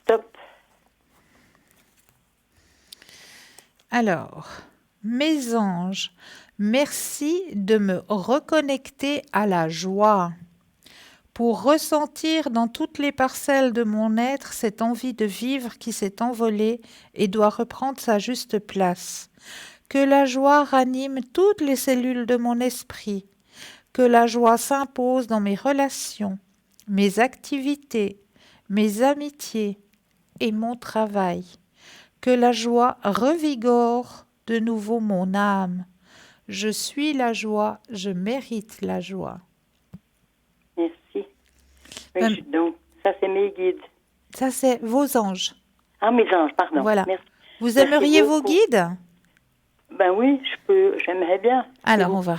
Stop. Alors, mes anges, merci de me reconnecter à la joie. Pour ressentir dans toutes les parcelles de mon être cette envie de vivre qui s'est envolée et doit reprendre sa juste place. Que la joie ranime toutes les cellules de mon esprit. Que la joie s'impose dans mes relations, mes activités, mes amitiés et mon travail. Que la joie revigore de nouveau mon âme. Je suis la joie, je mérite la joie. Merci. Oui, donc, ça, c'est mes guides. Ça, c'est vos anges. Ah, mes anges, pardon. Voilà. Merci. Vous aimeriez vos guides? Ben oui, j'aimerais bien. Alors, on va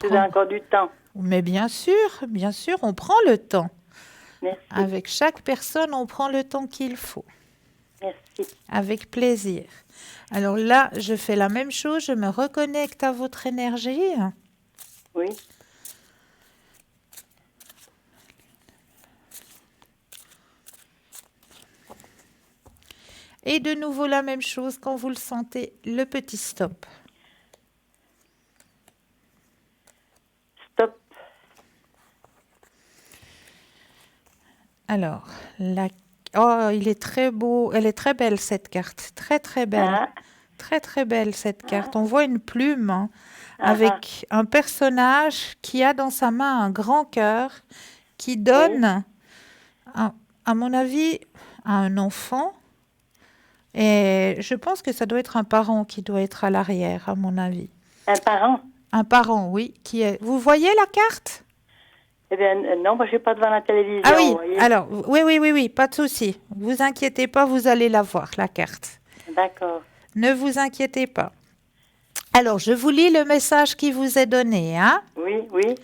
Vous avez encore du temps. Mais bien sûr, on prend le temps. Merci. Avec chaque personne, on prend le temps qu'il faut. Merci. Avec plaisir. Alors là, je fais la même chose, je me reconnecte à votre énergie. Oui. Et de nouveau la même chose quand vous le sentez, le petit stop. Stop. Alors, oh, il est très beau, elle est très belle cette carte, très très belle. Ah. Très très belle cette carte. On voit une plume avec un personnage qui a dans sa main un grand cœur qui donne, à mon avis, à un enfant. Et je pense que ça doit être un parent qui doit être à l'arrière, à mon avis. Un parent? Un parent, oui. Vous voyez la carte? Eh bien, non, moi, je ne suis pas devant la télévision. Ah oui, vous voyez. alors, oui, pas de souci. Vous inquiétez pas, vous allez la voir, la carte. D'accord. Ne vous inquiétez pas. Alors, je vous lis le message qui vous est donné, hein? Oui, oui.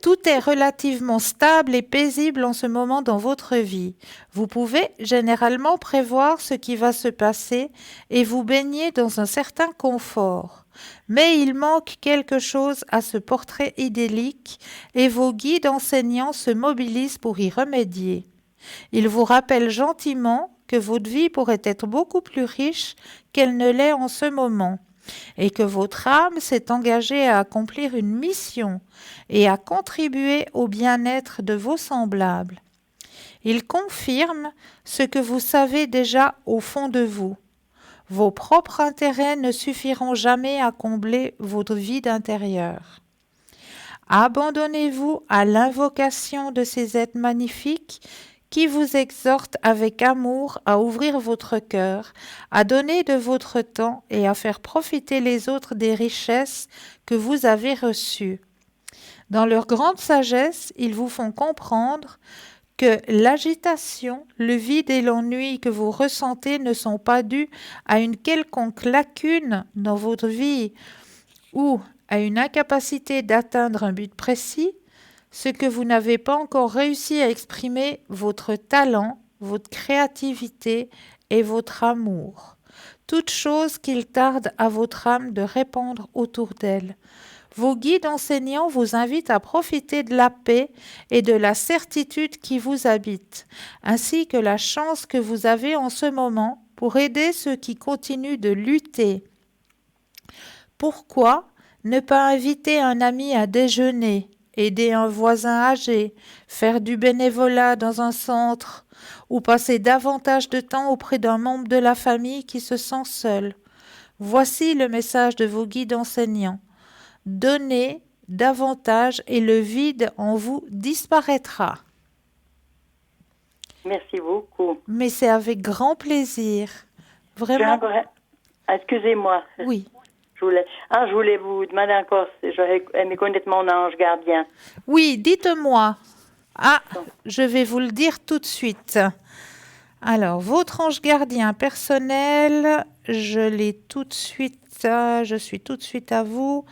Tout est relativement stable et paisible en ce moment dans votre vie. Vous pouvez généralement prévoir ce qui va se passer et vous baigner dans un certain confort. Mais il manque quelque chose à ce portrait idyllique et vos guides enseignants se mobilisent pour y remédier. Ils vous rappellent gentiment que votre vie pourrait être beaucoup plus riche qu'elle ne l'est en ce moment et que votre âme s'est engagée à accomplir une mission et à contribuer au bien-être de vos semblables. Ils confirment ce que vous savez déjà au fond de vous. Vos propres intérêts ne suffiront jamais à combler votre vide intérieur. Abandonnez-vous à l'invocation de ces êtres magnifiques qui vous exhortent avec amour à ouvrir votre cœur, à donner de votre temps et à faire profiter les autres des richesses que vous avez reçues. Dans leur grande sagesse, ils vous font comprendre que l'agitation, le vide et l'ennui que vous ressentez ne sont pas dus à une quelconque lacune dans votre vie ou à une incapacité d'atteindre un but précis, ce que vous n'avez pas encore réussi à exprimer votre talent, votre créativité et votre amour. Toute chose qu'il tarde à votre âme de répandre autour d'elle. Vos guides enseignants vous invitent à profiter de la paix et de la certitude qui vous habitent, ainsi que la chance que vous avez en ce moment pour aider ceux qui continuent de lutter. Pourquoi ne pas inviter un ami à déjeuner, aider un voisin âgé, faire du bénévolat dans un centre ou passer davantage de temps auprès d'un membre de la famille qui se sent seul? Voici le message de vos guides enseignants. Donnez davantage et le vide en vous disparaîtra. Merci beaucoup. Mais c'est avec grand plaisir. Vraiment. Excusez-moi. Oui. Je voulais vous demander encore si j'aurais aimé connaître mon ange gardien. Oui, dites-moi. Ah, je vais vous le dire tout de suite. Alors, votre ange gardien personnel, je l'ai tout de suite. Je suis tout de suite à vous.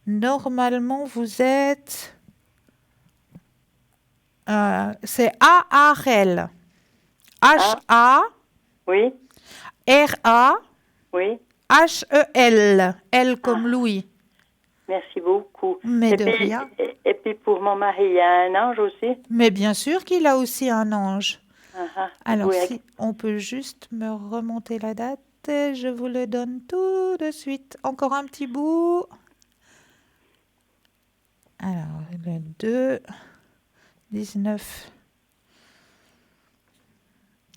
Normalement, vous êtes... c'est A-A-R-L. H-A... Oui. R-A... Oui. H-E-L. L comme Louis. Merci beaucoup. Mais de rien. Et puis pour mon mari, il y a un ange aussi. Mais bien sûr qu'il a aussi un ange. Alors, oui. si on peut juste me remonter la date, je vous le donne tout de suite. Encore un petit bout. Alors, le 2, 19.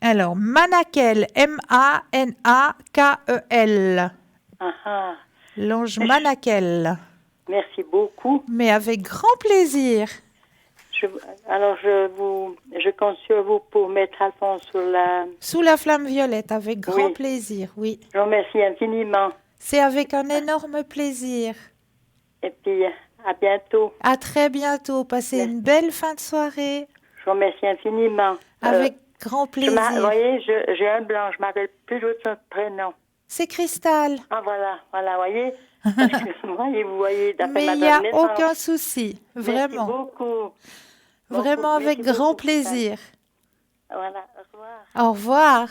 Alors, Manakel, M-A-N-A-K-E-L. L'ange Manakel. Merci beaucoup. Mais avec grand plaisir. Je compte sur vous pour mettre Alphonse sous la flamme violette, avec grand plaisir, oui. Je vous remercie infiniment. C'est avec un énorme plaisir. Et puis, à bientôt. À très bientôt. Passez une belle fin de soirée. Je vous remercie infiniment. Avec grand plaisir. Vous voyez, j'ai un blanc. Je ne m'appelle plus de son prénom. C'est Cristal. Ah, voilà, voyez. Vous voyez. Mais il n'y a aucun souci. Vraiment. Merci beaucoup. Vraiment avec grand plaisir. Voilà, au revoir. Au revoir.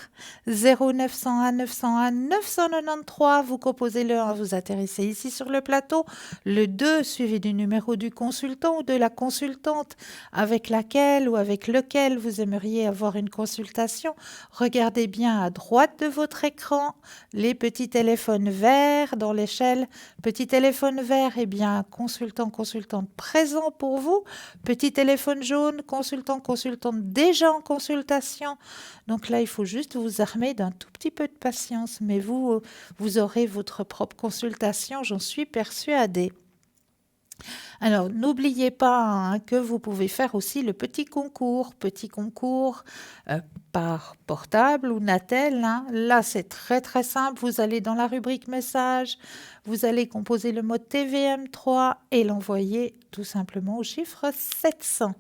0901 901 993, vous composez le 1, vous atterrissez ici sur le plateau. Le 2, suivi du numéro du consultant ou de la consultante avec laquelle ou avec lequel vous aimeriez avoir une consultation. Regardez bien à droite de votre écran les petits téléphones verts dans l'échelle. Petit téléphone vert, eh bien, consultant, consultante présent pour vous. Petit téléphone jaune, consultant, consultante déjà en consultation. Donc là, il faut juste vous armer d'un tout petit peu de patience, mais vous aurez votre propre consultation, j'en suis persuadée. Alors, n'oubliez pas que vous pouvez faire aussi le petit concours par portable ou Natel. Là, c'est très très simple. Vous allez dans la rubrique message, vous allez composer le mot TVM3 et l'envoyer tout simplement au chiffre 700.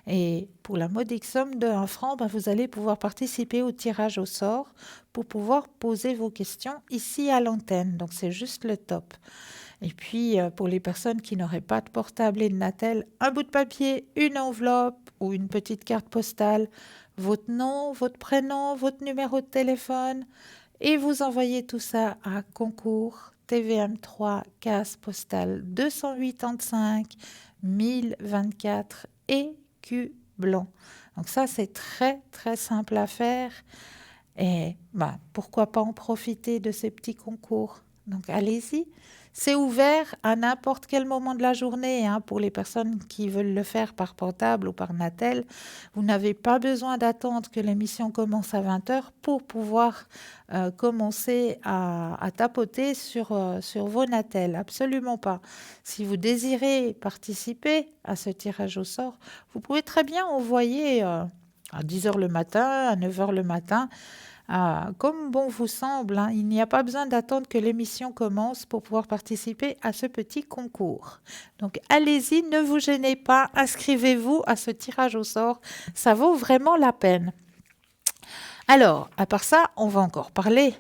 Et pour la modique somme de 1 franc, vous allez pouvoir participer au tirage au sort pour pouvoir poser vos questions ici à l'antenne. Donc, c'est juste le top. Et puis, pour les personnes qui n'auraient pas de portable et de Natel, un bout de papier, une enveloppe ou une petite carte postale, votre nom, votre prénom, votre numéro de téléphone, et vous envoyez tout ça à concours TVM3, case postale 285 1024 Écublens. Donc ça, c'est très, très simple à faire. Et pourquoi pas en profiter de ces petits concours. Donc allez-y. C'est ouvert à n'importe quel moment de la journée pour les personnes qui veulent le faire par portable ou par Natel. Vous n'avez pas besoin d'attendre que l'émission commence à 20h pour pouvoir commencer à tapoter sur vos Natel. Absolument pas. Si vous désirez participer à ce tirage au sort, vous pouvez très bien envoyer à 10h le matin, à 9h le matin, comme bon vous semble. Il n'y a pas besoin d'attendre que l'émission commence pour pouvoir participer à ce petit concours. Donc allez-y, ne vous gênez pas, inscrivez-vous à ce tirage au sort, ça vaut vraiment la peine. Alors, à part ça, on va encore parler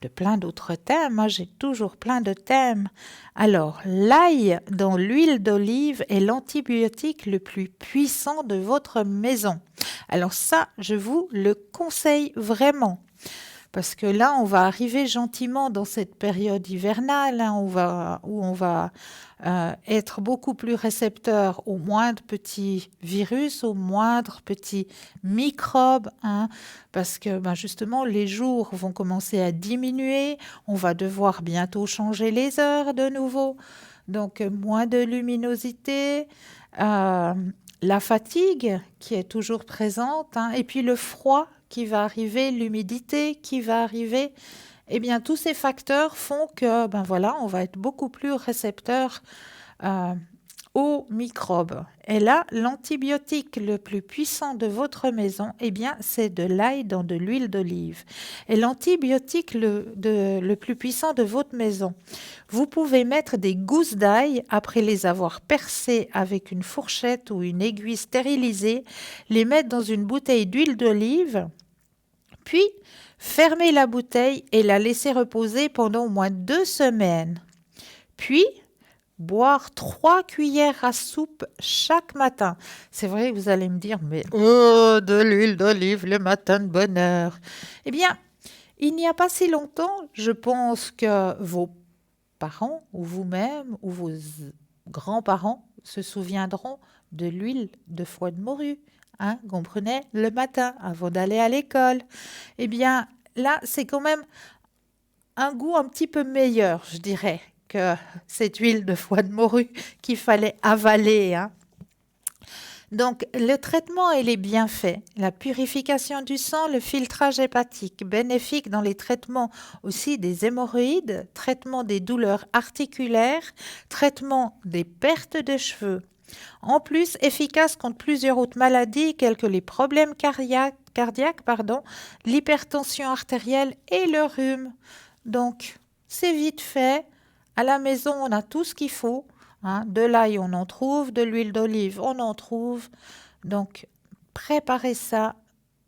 de plein d'autres thèmes. Moi, j'ai toujours plein de thèmes. Alors, l'ail dans l'huile d'olive est l'antibiotique le plus puissant de votre maison. Alors ça, je vous le conseille vraiment. Parce que là, on va arriver gentiment dans cette période hivernale où on va être beaucoup plus récepteur aux moindres petits virus, aux moindres petits microbes. Parce que justement, les jours vont commencer à diminuer. On va devoir bientôt changer les heures de nouveau. Donc, moins de luminosité. La fatigue qui est toujours présente. Et puis le froid qui va arriver, l'humidité qui va arriver, tous ces facteurs font que, on va être beaucoup plus récepteur aux microbes. Et là, l'antibiotique le plus puissant de votre maison, c'est de l'ail dans de l'huile d'olive. Et l'antibiotique le plus puissant de votre maison, vous pouvez mettre des gousses d'ail après les avoir percées avec une fourchette ou une aiguille stérilisée, les mettre dans une bouteille d'huile d'olive, puis fermer la bouteille et la laisser reposer pendant au moins 2 semaines. Puis, boire 3 cuillères à soupe chaque matin. C'est vrai, vous allez me dire, mais de l'huile d'olive le matin de bonne heure. Il n'y a pas si longtemps, je pense que vos parents ou vous-même ou vos grands-parents se souviendront de l'huile de foie de morue qu'on prenait le matin avant d'aller à l'école. Là, c'est quand même un goût un petit peu meilleur, je dirais, que cette huile de foie de morue qu'il fallait avaler. Donc, le traitement, il est bien fait. La purification du sang, le filtrage hépatique, bénéfique dans les traitements aussi des hémorroïdes, traitement des douleurs articulaires, traitement des pertes de cheveux. En plus, efficace contre plusieurs autres maladies, telles que les problèmes cardiaques, l'hypertension artérielle et le rhume. Donc, c'est vite fait. À la maison, on a tout ce qu'il faut. De l'ail, on en trouve. De l'huile d'olive, on en trouve. Donc, préparez ça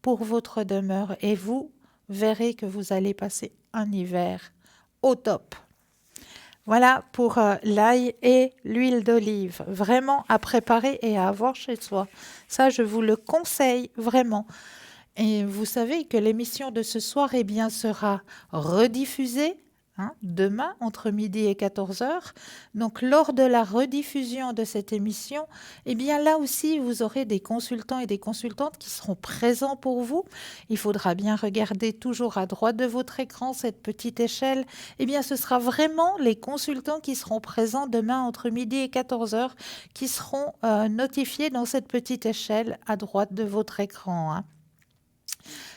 pour votre demeure et vous verrez que vous allez passer un hiver au top. Voilà pour l'ail et l'huile d'olive. Vraiment à préparer et à avoir chez soi. Ça, je vous le conseille vraiment. Et vous savez que l'émission de ce soir sera rediffusée demain entre midi et 14h. Donc, lors de la rediffusion de cette émission, là aussi, vous aurez des consultants et des consultantes qui seront présents pour vous. Il faudra bien regarder toujours à droite de votre écran cette petite échelle. Ce sera vraiment les consultants qui seront présents demain entre midi et 14h qui seront notifiés dans cette petite échelle à droite de votre écran.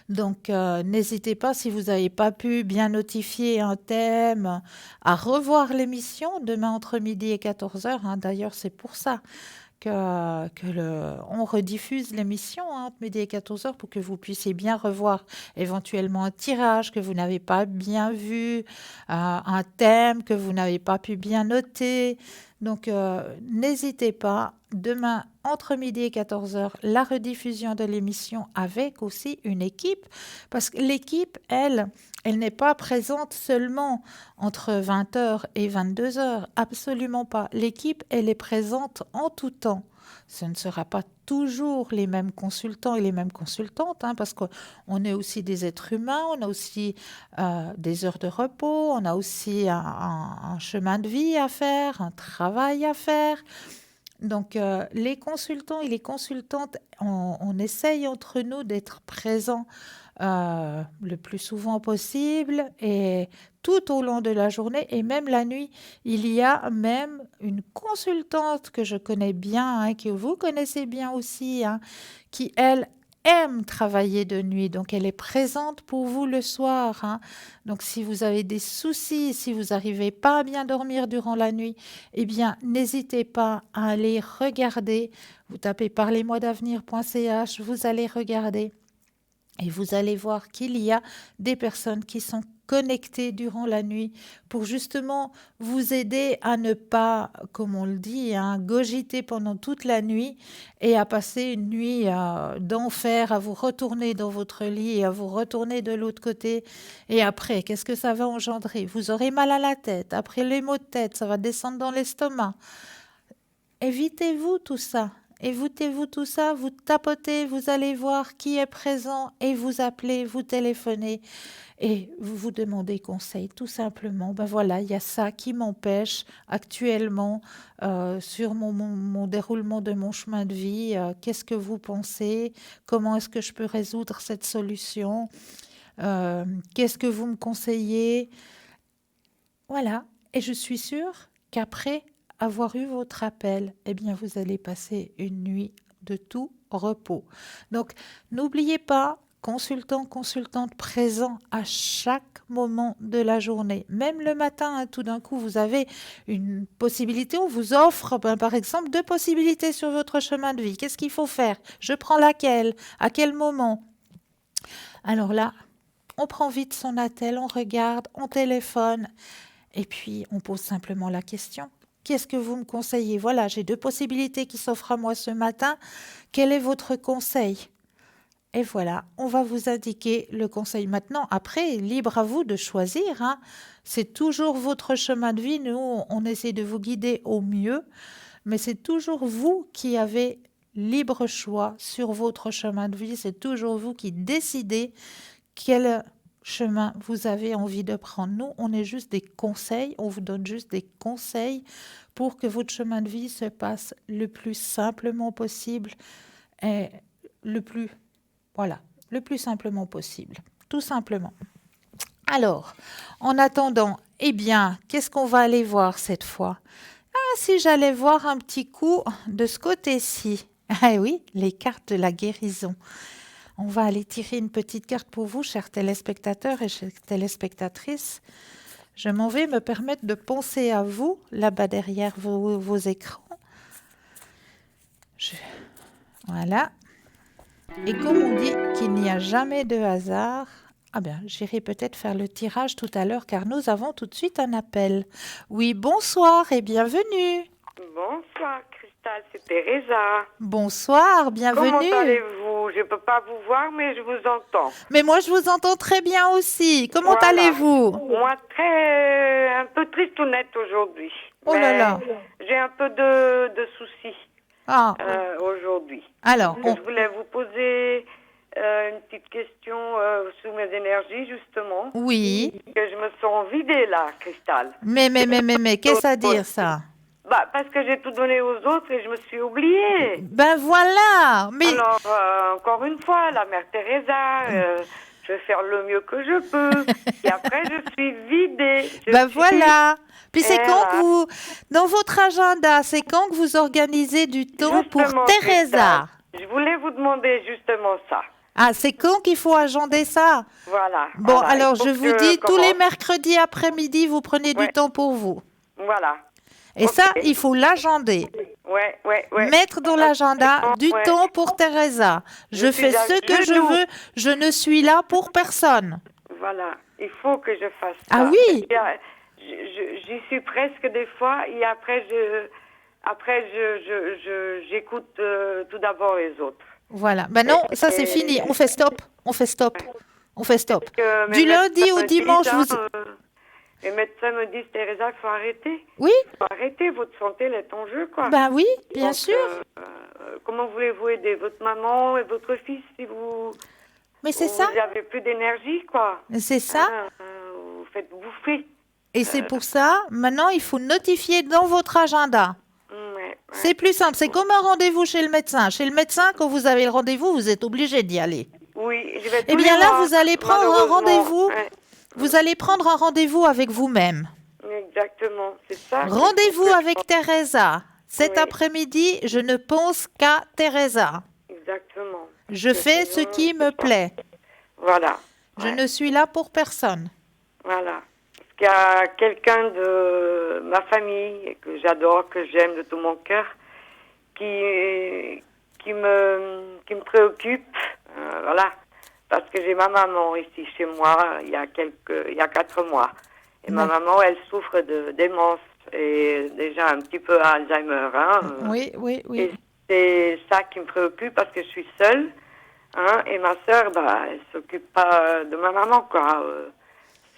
Donc, n'hésitez pas, si vous n'avez pas pu bien notifier un thème, à revoir l'émission demain entre midi et 14h. D'ailleurs, c'est pour ça on rediffuse l'émission entre midi et 14h pour que vous puissiez bien revoir éventuellement un tirage que vous n'avez pas bien vu, un thème que vous n'avez pas pu bien noter. Donc, n'hésitez pas, demain entre midi et 14 heures, la rediffusion de l'émission avec aussi une équipe, parce que l'équipe, elle n'est pas présente seulement entre 20 heures et 22 heures, absolument pas. L'équipe, elle est présente en tout temps. Ce ne sera pas toujours les mêmes consultants et les mêmes consultantes, hein, parce qu'on est aussi des êtres humains, on a aussi des heures de repos, on a aussi un chemin de vie à faire, un travail à faire. Donc, les consultants et les consultantes, on essaye entre nous d'être présents le plus souvent possible et tout au long de la journée et même la nuit. Il y a même une consultante que je connais bien, hein, que vous connaissez bien aussi, hein, qui, elle, aime travailler de nuit. Donc, elle est présente pour vous le soir, hein. Donc, si vous avez des soucis, si vous n'arrivez pas à bien dormir durant la nuit, eh bien, n'hésitez pas à aller regarder. Vous tapez parlez-moi-d'avenir.ch, vous allez regarder. Et vous allez voir qu'il y a des personnes qui sont connectées durant la nuit pour justement vous aider à ne pas, comme on le dit, hein, cogiter pendant toute la nuit et à passer une nuit d'enfer, à vous retourner dans votre lit et à vous retourner de l'autre côté. Et après, qu'est-ce que ça va engendrer? Vous aurez mal à la tête. Après les maux de tête, ça va descendre dans l'estomac. Évitez-vous tout ça. Évitez-vous tout ça, vous tapotez, vous allez voir qui est présent et vous appelez, vous téléphonez et vous vous demandez conseil, tout simplement. Ben voilà, il y a ça qui m'empêche actuellement sur mon déroulement de mon chemin de vie. Qu'est-ce que vous pensez? Comment est-ce que je peux résoudre cette solution? Qu'est-ce que vous me conseillez? Voilà, et je suis sûre qu'après avoir eu votre appel, eh bien, vous allez passer une nuit de tout repos. Donc, n'oubliez pas, consultant, consultante présent à chaque moment de la journée. Même le matin, hein, tout d'un coup, vous avez une possibilité. On vous offre, par exemple, 2 possibilités sur votre chemin de vie. Qu'est-ce qu'il faut faire? Je prends laquelle? À quel moment? Alors là, on prend vite son attel, on regarde, on téléphone et puis on pose simplement la question. Qu'est-ce que vous me conseillez? Voilà, j'ai 2 possibilités qui s'offrent à moi ce matin. Quel est votre conseil? Et voilà, on va vous indiquer le conseil. Maintenant, après, libre à vous de choisir, hein. C'est toujours votre chemin de vie. Nous, on essaie de vous guider au mieux, mais c'est toujours vous qui avez libre choix sur votre chemin de vie. C'est toujours vous qui décidez quel chemin vous avez envie de prendre. Nous, on est juste des conseils, on vous donne juste des conseils pour que votre chemin de vie se passe le plus simplement possible et le plus simplement possible, tout simplement. Alors, en attendant, eh bien, qu'est-ce qu'on va aller voir cette fois? Ah, si j'allais voir un petit coup de ce côté-ci. Ah oui, les cartes de la guérison. On va aller tirer une petite carte pour vous, chers téléspectateurs et chères téléspectatrices. Je m'en vais me permettre de penser à vous, là-bas derrière vos écrans. Voilà. Et comme on dit qu'il n'y a jamais de hasard, ah bien, j'irai peut-être faire le tirage tout à l'heure car nous avons tout de suite un appel. Oui, bonsoir et bienvenue. Bonsoir Christelle, c'est Teresa. Bonsoir, bienvenue. Comment allez-vous? Je ne peux pas vous voir, mais je vous entends. Mais moi, je vous entends très bien aussi. Comment allez-vous? Moi, un peu tristounette aujourd'hui. Oh là là. J'ai un peu de soucis aujourd'hui. Alors, je voulais vous poser une petite question sur mes énergies, justement. Oui. Que je me sens vidée là, Christelle. Mais, qu'est-ce à dire ça? Parce que j'ai tout donné aux autres et je me suis oubliée. Ben voilà. Mais... Alors, encore une fois, la mère Teresa, je vais faire le mieux que je peux. Et après, je suis vidée. Voilà. Puis c'est quand que vous, dans votre agenda, c'est quand que vous organisez du temps pour Teresa? Je voulais vous demander justement ça. Ah, c'est quand qu'il faut agender ça? Voilà. Bon, alors je vous dis, tous les mercredis après-midi, vous prenez du temps pour vous. Voilà. Et ça, il faut l'agender. Ouais. Mettre dans l'agenda du temps pour Teresa. Je fais ce que je veux, je ne suis là pour personne. Voilà, il faut que je fasse ça. Ah oui. J'y suis presque des fois et après Après, j'écoute tout d'abord les autres. Voilà. Ben non, ça c'est fini. On fait stop. On fait stop. On fait stop. Du lundi au dimanche, les médecins me disent, Teresa, il faut arrêter. Oui. Il faut arrêter, votre santé, elle est en jeu, quoi. Ben oui, bien Donc, sûr. comment voulez-vous aider votre maman et votre fils si vous... Mais c'est ça. Vous n'avez plus d'énergie, quoi. C'est ça. Vous faites bouffer. Et c'est pour ça, maintenant, il faut notifier dans votre agenda. Ouais. C'est plus simple. C'est comme un rendez-vous chez le médecin. Chez le médecin, quand vous avez le rendez-vous, vous êtes obligé d'y aller. Oui, je vais Eh bien là, vous allez prendre un malheureusement. rendez-vous. Ouais. Vous allez prendre un rendez-vous avec vous-même. Exactement, c'est ça. Rendez-vous avec Teresa. Cet Oui. après-midi, je ne pense qu'à Teresa. Exactement. Je fais ce qui me plaît. Voilà. Je ne suis là pour personne. Voilà. Parce qu'il y a quelqu'un de ma famille que j'adore, que j'aime de tout mon cœur, qui me préoccupe. Voilà. Parce que j'ai ma maman ici chez moi il y a 4 mois. Et ma maman, elle souffre de démence et déjà un petit peu Alzheimer. Hein. Oui, oui, oui. Et c'est ça qui me préoccupe parce que je suis seule. Hein, et ma sœur, elle s'occupe pas de ma maman, quoi.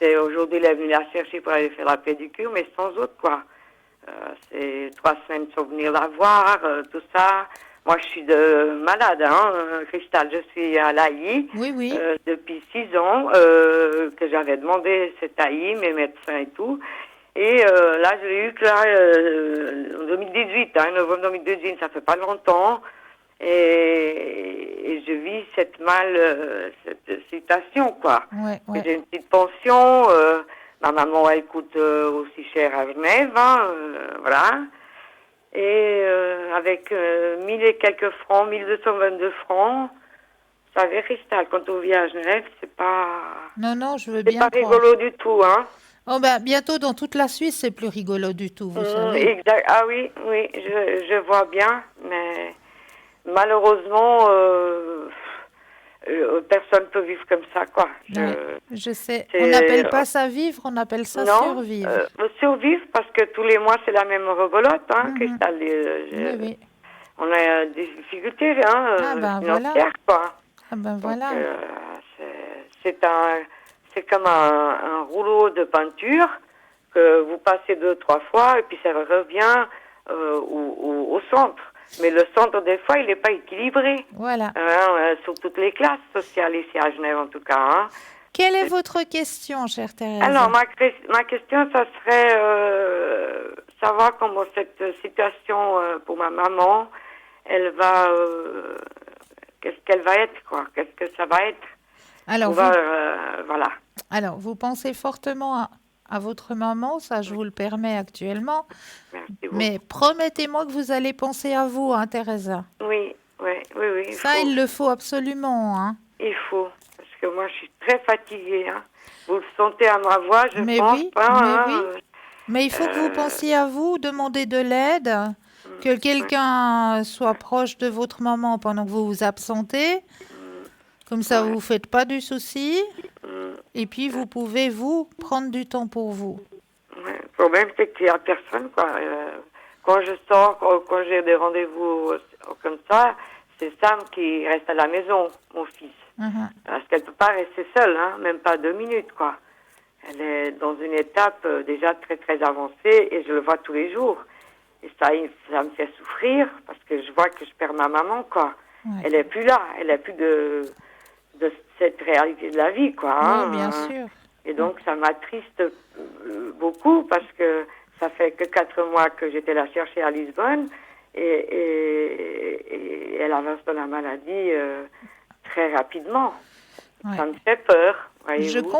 C'est aujourd'hui, elle est venue la chercher pour aller faire la pédicure, mais sans autre, quoi. C'est 3 semaines sans venir la voir, tout ça. Moi, je suis malade, hein, Christelle. Je suis à l'AI Oui, oui. depuis 6 ans que j'avais demandé cette AI, mes médecins et tout. Et là, je l'ai eu que là, en 2018, hein, novembre 2018, ça fait pas longtemps. Et je vis cette situation, quoi. Ouais, ouais. J'ai une petite pension. Ma maman, elle coûte aussi cher à Genève, hein, voilà. Et avec 1000 et quelques francs, 1222 francs, vous savez, Christelle, quand on vit à Genève, c'est pas... Non, non, je veux C'est bien pas croire. rigolo du tout, hein. Oh ben, bientôt dans toute la Suisse, c'est plus rigolo du tout, vous savez. Exact. Ah oui, oui, je vois bien, mais malheureusement, personne peut vivre comme ça, quoi. Ouais, je sais. c'est- On n'appelle pas ça vivre, on appelle ça Non, survivre. survivre parce que tous les mois c'est la même rebolote, hein, Mhm. Christelle. Oui, oui. On a des difficultés, hein, Ah ben, financières, voilà. quoi. Ah ben Donc, voilà. c'est comme un rouleau de peinture que vous passez 2-3 fois et puis ça revient au centre. Mais le centre, des fois, il n'est pas équilibré. Voilà. Sur toutes les classes sociales ici à Genève, en tout cas. Hein. Quelle est votre question, chère Thérèse? Alors, ma question, ça serait savoir comment cette situation pour ma maman, elle va... qu'est-ce qu'elle va être, quoi? Qu'est-ce que ça va être? Alors, voilà. Alors, vous pensez fortement à votre maman, ça je vous le permets actuellement, Merci beaucoup. mais promettez-moi que vous allez penser à vous, hein, Teresa. Oui. Ça, il le faut absolument, hein. Il faut, parce que moi, je suis très fatiguée. Hein. Vous le sentez à ma voix, je Mais pense. oui, Hein, mais oui. Mais il faut que vous pensiez à vous, demander de l'aide, que quelqu'un soit proche de votre maman pendant que vous vous absentez. Comme ça, vous ne vous faites pas du souci. Et puis, vous pouvez, vous, prendre du temps pour vous. Ouais, le problème, c'est qu'il n'y a personne, quoi. Quand je sors, quand j'ai des rendez-vous comme ça, c'est Sam qui reste à la maison, mon fils. Parce qu'elle ne peut pas rester seule, hein, même pas 2 minutes, quoi. Elle est dans une étape déjà très, très avancée et je le vois tous les jours. Et ça me fait souffrir parce que je vois que je perds ma maman, quoi. Ouais. Elle n'est plus là, elle n'est plus de cette réalité de la vie, quoi. Hein. Oui, bien sûr. Et donc, ça m'attriste beaucoup parce que ça fait que 4 mois que j'étais la chercher à Lisbonne et elle avance dans la maladie très rapidement. Ouais. Ça me fait peur, voyez-vous.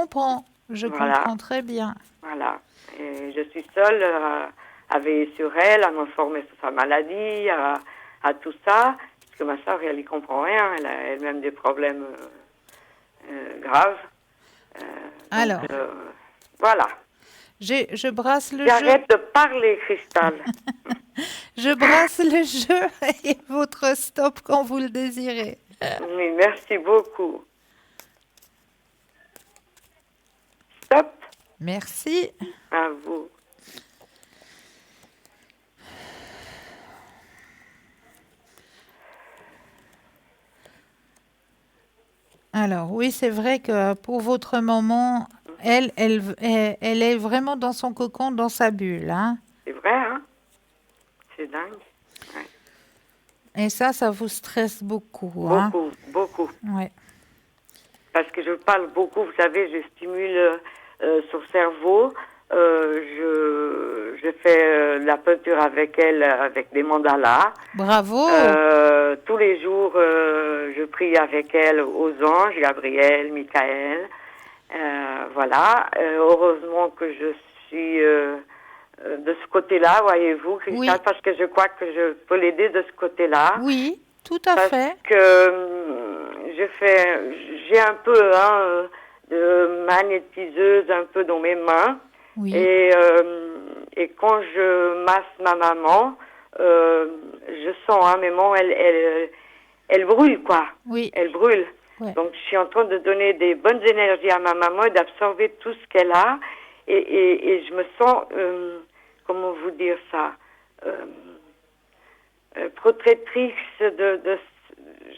Je Voilà. comprends très bien. Voilà. Et je suis seule à veiller sur elle, à m'informer sur sa maladie, à tout ça. Parce que ma soeur, elle n'y comprend rien. Elle a elle-même des problèmes graves. Alors, voilà. je brasse le jeu. J'arrête de parler, Christelle. Je brasse le jeu et votre stop quand vous le désirez. Oui, merci beaucoup. Stop. Merci. À vous. Alors, oui, c'est vrai que pour votre maman, elle est vraiment dans son cocon, dans sa bulle, hein. C'est vrai, hein? C'est dingue. Ouais. Et ça vous stresse beaucoup, hein. Beaucoup, beaucoup. Ouais. Parce que je parle beaucoup, vous savez, je stimule son cerveau. Je fais la peinture avec elle, avec des mandalas. Bravo. Tous les jours, je prie avec elle aux anges, Gabriel, Michael. Voilà. Heureusement que je suis de ce côté-là, voyez-vous, Christelle, Oui. parce que je crois que je peux l'aider de ce côté-là. Oui, tout à fait. Parce que j'ai un peu de magnétiseuse un peu dans mes mains. Oui. Et quand je masse ma maman, je sens, mes mains, elle brûle, quoi. Oui. Elle brûle. Ouais. Donc, je suis en train de donner des bonnes énergies à ma maman et d'absorber tout ce qu'elle a. Et je me sens, comment vous dire ça, protectrice de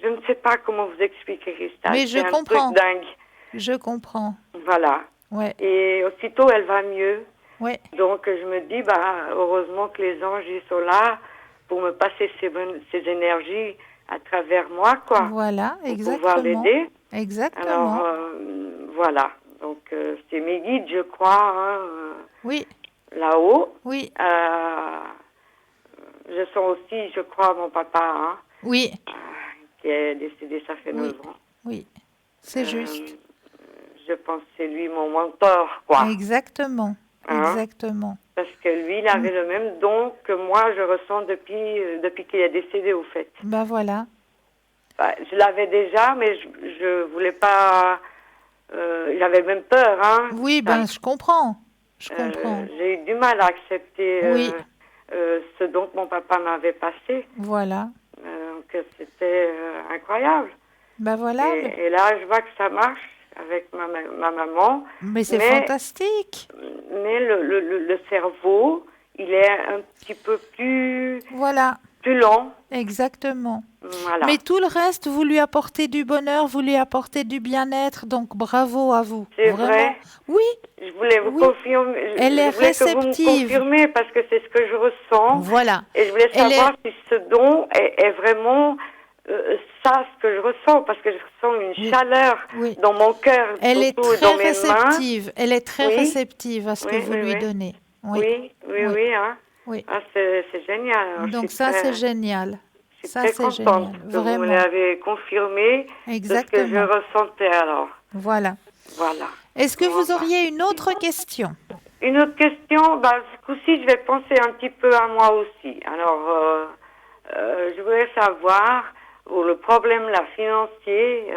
je ne sais pas comment vous expliquer, Christelle. Mais je c'est comprends. un truc dingue. Je comprends. Voilà. Ouais. Et aussitôt, elle va mieux. Ouais. Donc, je me dis, heureusement que les anges, ils sont là pour me passer ces énergies à travers moi, quoi. Voilà, pour exactement. pouvoir l'aider. Exactement. Alors, voilà. Donc, c'est mes guides, je crois, Oui. là-haut. Oui. Je sens aussi, je crois, mon papa, Oui. Qui est décédé, ça fait 9 ans. Oui, c'est juste. Je pense que c'est lui mon mentor, quoi. Exactement. Exactement. Parce que lui, il avait le même don que moi, je ressens depuis qu'il est décédé, au fait. Ben voilà. Je l'avais déjà, mais je voulais pas... j'avais même peur, hein. Oui, je comprends. Je comprends. J'ai eu du mal à accepter Oui. ce don que mon papa m'avait passé. Voilà. Donc, c'était incroyable. Ben voilà. Et là, je vois que ça marche avec ma maman. Mais c'est fantastique. Mais le cerveau, il est un petit peu plus... Voilà. Plus lent. Exactement. Voilà. Mais tout le reste, vous lui apportez du bonheur, vous lui apportez du bien-être, donc bravo à vous. C'est vraiment. Vrai. Oui. Je voulais vous confirmer. Elle est réceptive. Que vous me confirmez parce que c'est ce que je ressens. Voilà. Et je voulais savoir si ce don est vraiment ça, ce que je ressens, parce que je ressens une chaleur dans mon cœur. Elle est très dans mes réceptive. Mains. Elle est très réceptive à ce que vous lui donnez. Oui. Oui. Ah, c'est génial. Donc ça, c'est génial. Je suis très contente que vous me l'avez confirmé. Exactement. Ce que je ressentais alors. Voilà. Voilà. Est-ce que vous auriez une autre question? Une autre question, ce coup-ci, je vais penser un petit peu à moi aussi. Alors, je voudrais savoir, pour le problème là, financier,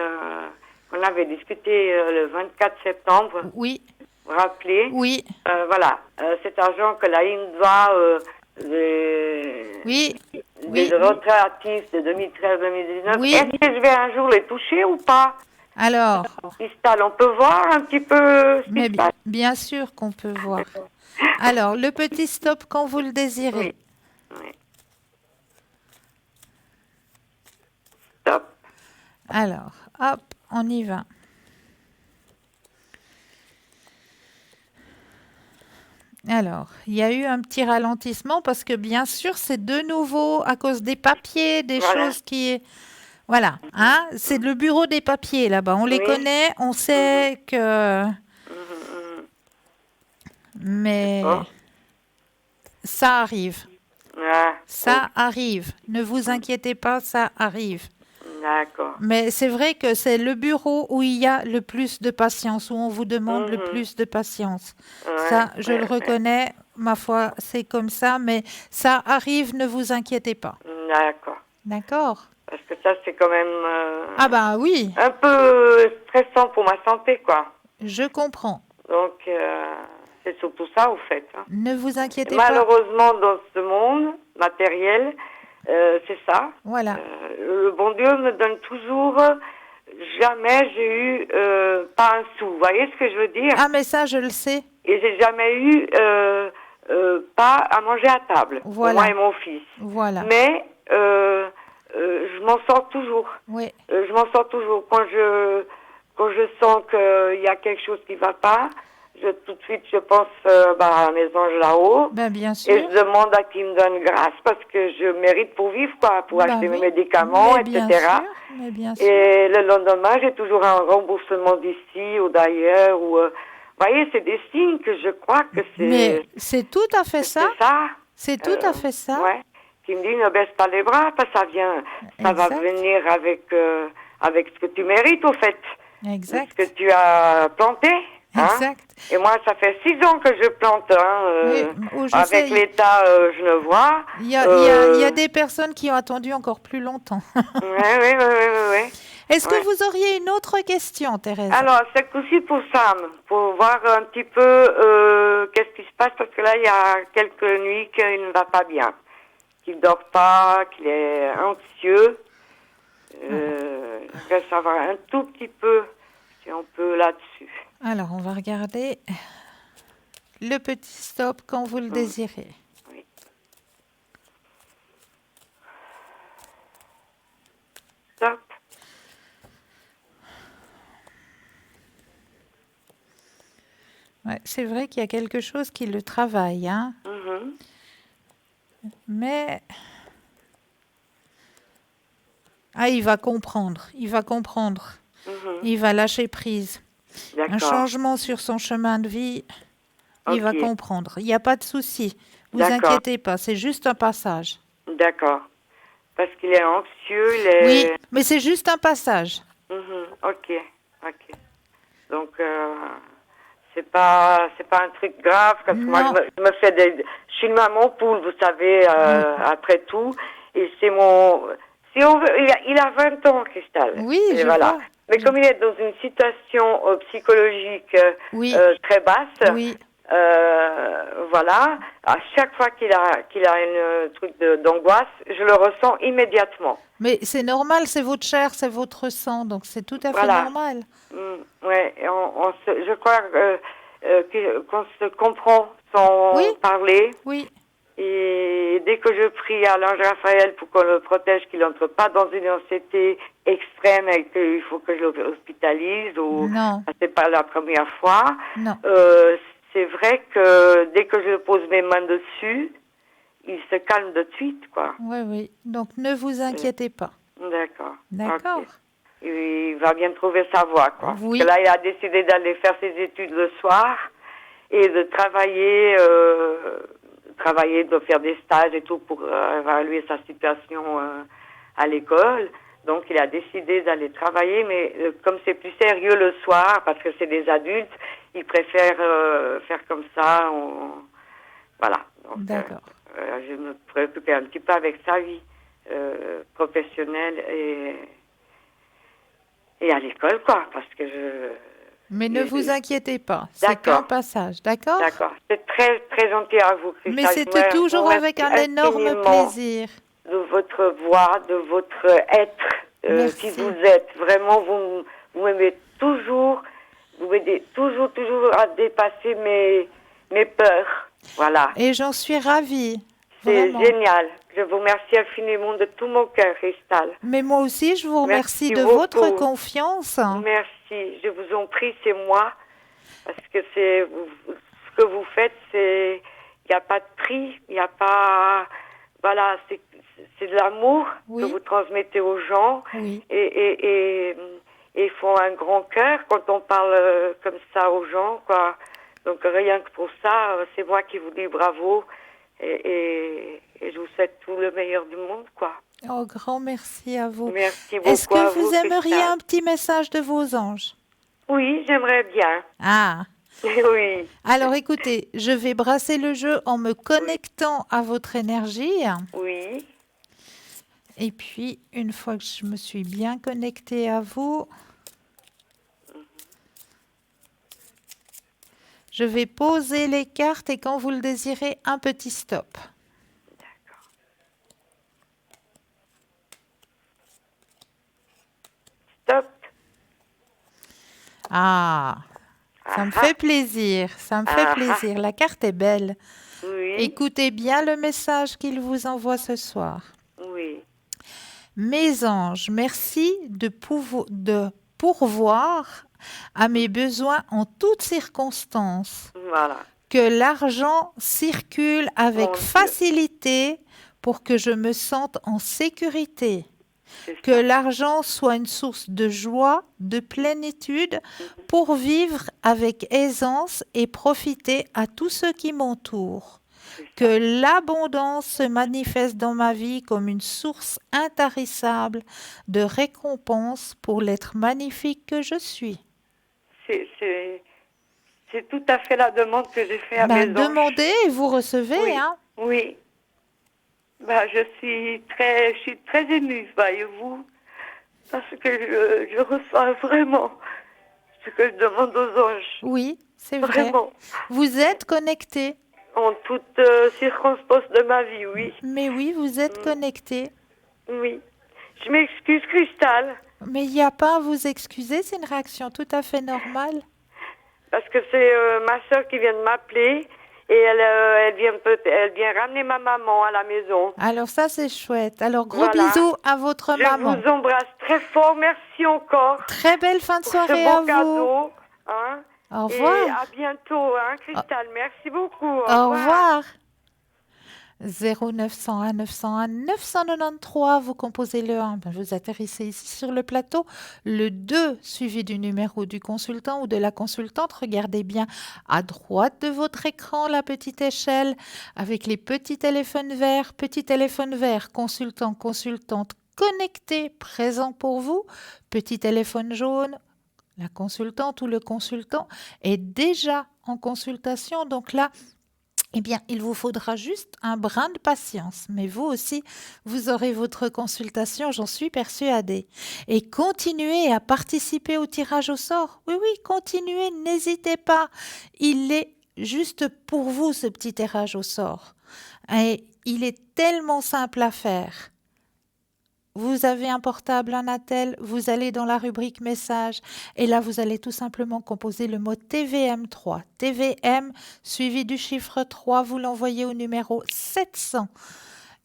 qu'on avait discuté le 24 septembre. Oui. Vous vous rappelez? Oui. Voilà, cet argent que la IN doit des retraitifs de 2013-2019, est-ce que je vais un jour les toucher ou pas? Alors, Christelle, on peut voir un petit peu ce qui se passe? Bien sûr qu'on peut voir. Alors, le petit stop quand vous le désirez. Oui. Stop. Alors, hop, on y va. Alors, il y a eu un petit ralentissement parce que bien sûr, c'est de nouveau à cause des papiers, des choses qui... Voilà, hein, c'est le bureau des papiers là-bas. On les connaît, on sait que... Mais ça arrive. Ça arrive. Ne vous inquiétez pas, ça arrive. D'accord. Mais c'est vrai que c'est le bureau où il y a le plus de patience, où on vous demande le plus de patience. Ça, je le reconnais, ma foi, c'est comme ça, mais ça arrive, ne vous inquiétez pas. D'accord. D'accord. Parce que ça, c'est quand même... oui. Un peu stressant pour ma santé, quoi. Je comprends. Donc, c'est surtout ça, au fait. Hein. Ne vous inquiétez pas. Malheureusement, dans ce monde matériel, c'est ça. Voilà. Le bon Dieu me donne toujours... Jamais j'ai eu pas un sou. Vous voyez ce que je veux dire? Ah, mais ça, je le sais. Et j'ai jamais eu pas à manger à table. Voilà. Moi et mon fils. Voilà. Mais je m'en sors toujours. Oui. Je m'en sors toujours. Quand quand je sens qu'il y a quelque chose qui va pas, tout de suite, je pense à mes anges là-haut. Ben, bien sûr. Et je demande à qui me donne grâce parce que je mérite pour vivre, quoi, pour acheter mes médicaments, mais etc. Mais bien sûr. Et le lendemain, j'ai toujours un remboursement d'ici ou d'ailleurs. Vous voyez, c'est des signes que je crois que c'est... Mais c'est tout à fait ça. C'est ça. C'est tout à fait ça. Ouais. Qui me dit, ne baisse pas les bras, parce que ça va venir avec ce que tu mérites, au fait. Exact. Ce que tu as planté. Exact. Et moi, ça fait 6 ans que je plante. Avec l'État, je ne vois. Il y a des personnes qui ont attendu encore plus longtemps. Oui. Est-ce que vous auriez une autre question, Thérèse? Alors, c'est aussi pour Sam, pour voir un petit peu qu'est-ce qui se passe, parce que là, il y a quelques nuits qu'il ne va pas bien, qu'il ne dort pas, qu'il est anxieux. Je voudrais savoir un tout petit peu si on peut là-dessus. Alors, on va regarder le petit stop quand vous le désirez. Oui. Stop. Ouais, c'est vrai qu'il y a quelque chose qui le travaille, hein. Mais il va comprendre. Il va lâcher prise. D'accord. Un changement sur son chemin de vie, il va comprendre. Il n'y a pas de souci. Vous inquiétez pas, c'est juste un passage. D'accord. Parce qu'il est anxieux, Oui, mais c'est juste un passage. Ok. Donc, c'est pas un truc grave, parce que moi, je me fais je suis une maman poule, vous savez, après tout. Et c'est mon... Si on veut, il a 20 ans, Cristal. Oui, et voilà. Mais comme il est dans une situation psychologique très basse, voilà, à chaque fois qu'il a une truc d'angoisse, je le ressens immédiatement. Mais c'est normal, c'est votre chair, c'est votre sang, donc c'est tout à fait normal. Ouais, je crois qu'on se comprend sans parler. Oui. Et dès que je prie à l'ange Raphaël pour qu'on le protège, qu'il n'entre pas dans une anxiété extrême et qu'il faut que je l'hospitalise, ou c'est pas la première fois, c'est vrai que dès que je pose mes mains dessus, il se calme de suite, quoi. Oui. Donc ne vous inquiétez pas. D'accord. Okay. Il va bien trouver sa voie, quoi. Oui. Parce que là, il a décidé d'aller faire ses études le soir et de travailler, de faire des stages et tout pour évaluer sa situation à l'école. Donc, il a décidé d'aller travailler, mais comme c'est plus sérieux le soir, parce que c'est des adultes, il préfère faire comme ça. Voilà. Donc, d'accord. Je me préoccupais un petit peu avec sa vie professionnelle et à l'école, quoi, parce que Mais ne vous inquiétez pas, c'est qu'un passage, d'accord? D'accord. C'est très, très gentil à vous, Christelle. Mais c'était toujours avec un énorme plaisir. De votre voix, de votre être, qui vous êtes. Vraiment, vous m'aidez toujours, toujours à dépasser mes peurs. Voilà. Et j'en suis ravie. C'est vraiment. Génial. Je vous remercie infiniment de tout mon cœur, Cristal. Mais moi aussi, je vous remercie de votre confiance. Merci. Je vous en prie, c'est moi. Parce que ce que vous faites, il n'y a pas de prix, il n'y a pas... Voilà, c'est de l'amour que vous transmettez aux gens. Oui. Et ils font un grand cœur quand on parle comme ça aux gens, quoi. Donc rien que pour ça, c'est moi qui vous dis bravo. Et je vous souhaite tout le meilleur du monde, quoi. Oh, grand merci à vous. Merci beaucoup. Est-ce que vous aimeriez un petit message de vos anges? Oui, j'aimerais bien. Ah. Oui. Alors écoutez, je vais brasser le jeu en me connectant à votre énergie. Oui. Et puis, une fois que je me suis bien connectée à vous, je vais poser les cartes et quand vous le désirez, un petit stop. D'accord. Stop. Ah, ça me fait plaisir, ça me fait plaisir. La carte est belle. Oui. Écoutez bien le message qu'il vous envoie ce soir. Oui. Mes anges, merci de pourvoir à mes besoins en toutes circonstances. Voilà. Que l'argent circule avec Mon Dieu. facilité pour que je me sente en sécurité. C'est Que ça. l'argent soit une source de joie, de plénitude pour vivre avec aisance et profiter à tous ceux qui m'entourent. C'est ça. Que l'abondance se manifeste dans ma vie comme une source intarissable de récompense pour l'être magnifique que je suis. C'est tout à fait la demande que j'ai fait à mes anges. Demandez et vous recevez. Oui. Hein. Oui. Je suis très émue, voyez-vous, parce que je reçois vraiment ce que je demande aux anges. Oui, c'est vrai. Vraiment. Vous êtes connecté. En toute circonstance de ma vie, oui. Mais oui, vous êtes connecté. Oui. Je m'excuse, Cristal, Mais il n'y a pas à vous excuser, c'est une réaction tout à fait normale. parce que c'est ma soeur qui vient de m'appeler et elle vient ramener ma maman à la maison. Alors ça, c'est chouette. Alors, gros Voilà. bisous à votre Je maman. vous embrasse très fort. Merci encore Très belle fin de pour soirée ce à beau vous. cadeau. Hein. Au Et revoir. à bientôt, hein, Cristal. Merci beaucoup. Au revoir. 0901 901 993, vous composez le 1, vous atterrissez ici sur le plateau, le 2 suivi du numéro du consultant ou de la consultante, regardez bien à droite de votre écran la petite échelle avec les petits téléphones verts, consultant, consultante connecté, présent pour vous, petit téléphone jaune, la consultante ou le consultant est déjà en consultation, donc là, eh bien, il vous faudra juste un brin de patience. Mais vous aussi, vous aurez votre consultation, j'en suis persuadée. Et continuez à participer au tirage au sort. Oui, oui, continuez, n'hésitez pas. Il est juste pour vous, ce petit tirage au sort. Et il est tellement simple à faire. Vous avez un portable, un attel, vous allez dans la rubrique message et là, vous allez tout simplement composer le mot TVM3. TVM suivi du chiffre 3, vous l'envoyez au numéro 700.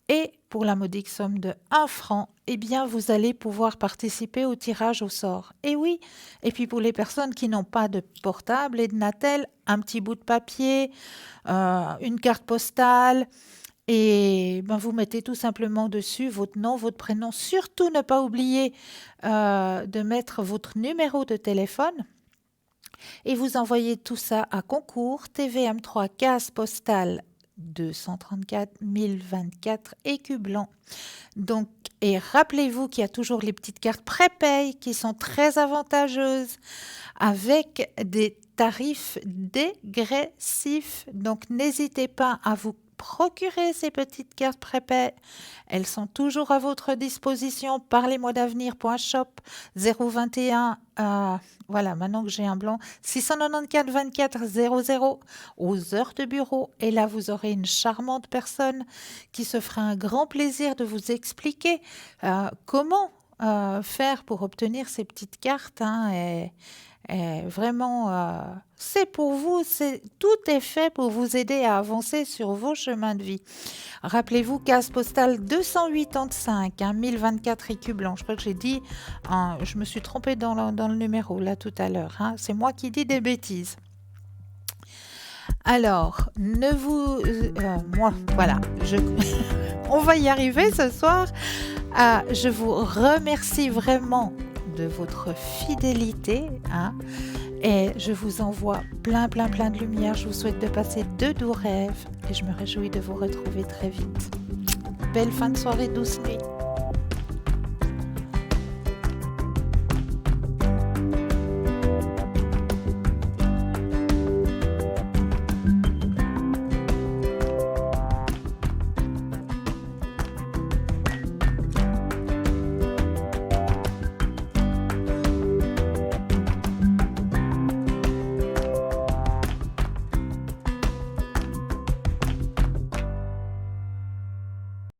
Et pour la modique somme de 1 franc, eh bien, vous allez pouvoir participer au tirage au sort. Et oui, et puis pour les personnes qui n'ont pas de portable et de Natel, un petit bout de papier, une carte postale, et vous mettez tout simplement dessus votre nom, votre prénom. Surtout ne pas oublier de mettre votre numéro de téléphone. Et vous envoyez tout ça à concours TVM3 case postale 234 024 écus blancs. Donc, et rappelez-vous qu'il y a toujours les petites cartes prépay qui sont très avantageuses avec des tarifs dégressifs. Donc, n'hésitez pas à vous procurer ces petites cartes prépay. Elles sont toujours à votre disposition. Parlez-moi d'avenir.shop 021 voilà, maintenant que j'ai un blanc, 694 24 00 aux heures de bureau. Et là, vous aurez une charmante personne qui se fera un grand plaisir de vous expliquer comment faire pour obtenir ces petites cartes. Et vraiment, c'est pour vous, tout est fait pour vous aider à avancer sur vos chemins de vie. Rappelez-vous, case postale 285, 1024 écus blancs. Je crois que j'ai dit, je me suis trompée dans le numéro là tout à l'heure. C'est moi qui dis des bêtises. Alors, voilà, on va y arriver ce soir. Je vous remercie vraiment de votre fidélité, et je vous envoie plein de lumière. Je vous souhaite de passer de doux rêves et je me réjouis de vous retrouver très vite. Belle fin de soirée, douce nuit.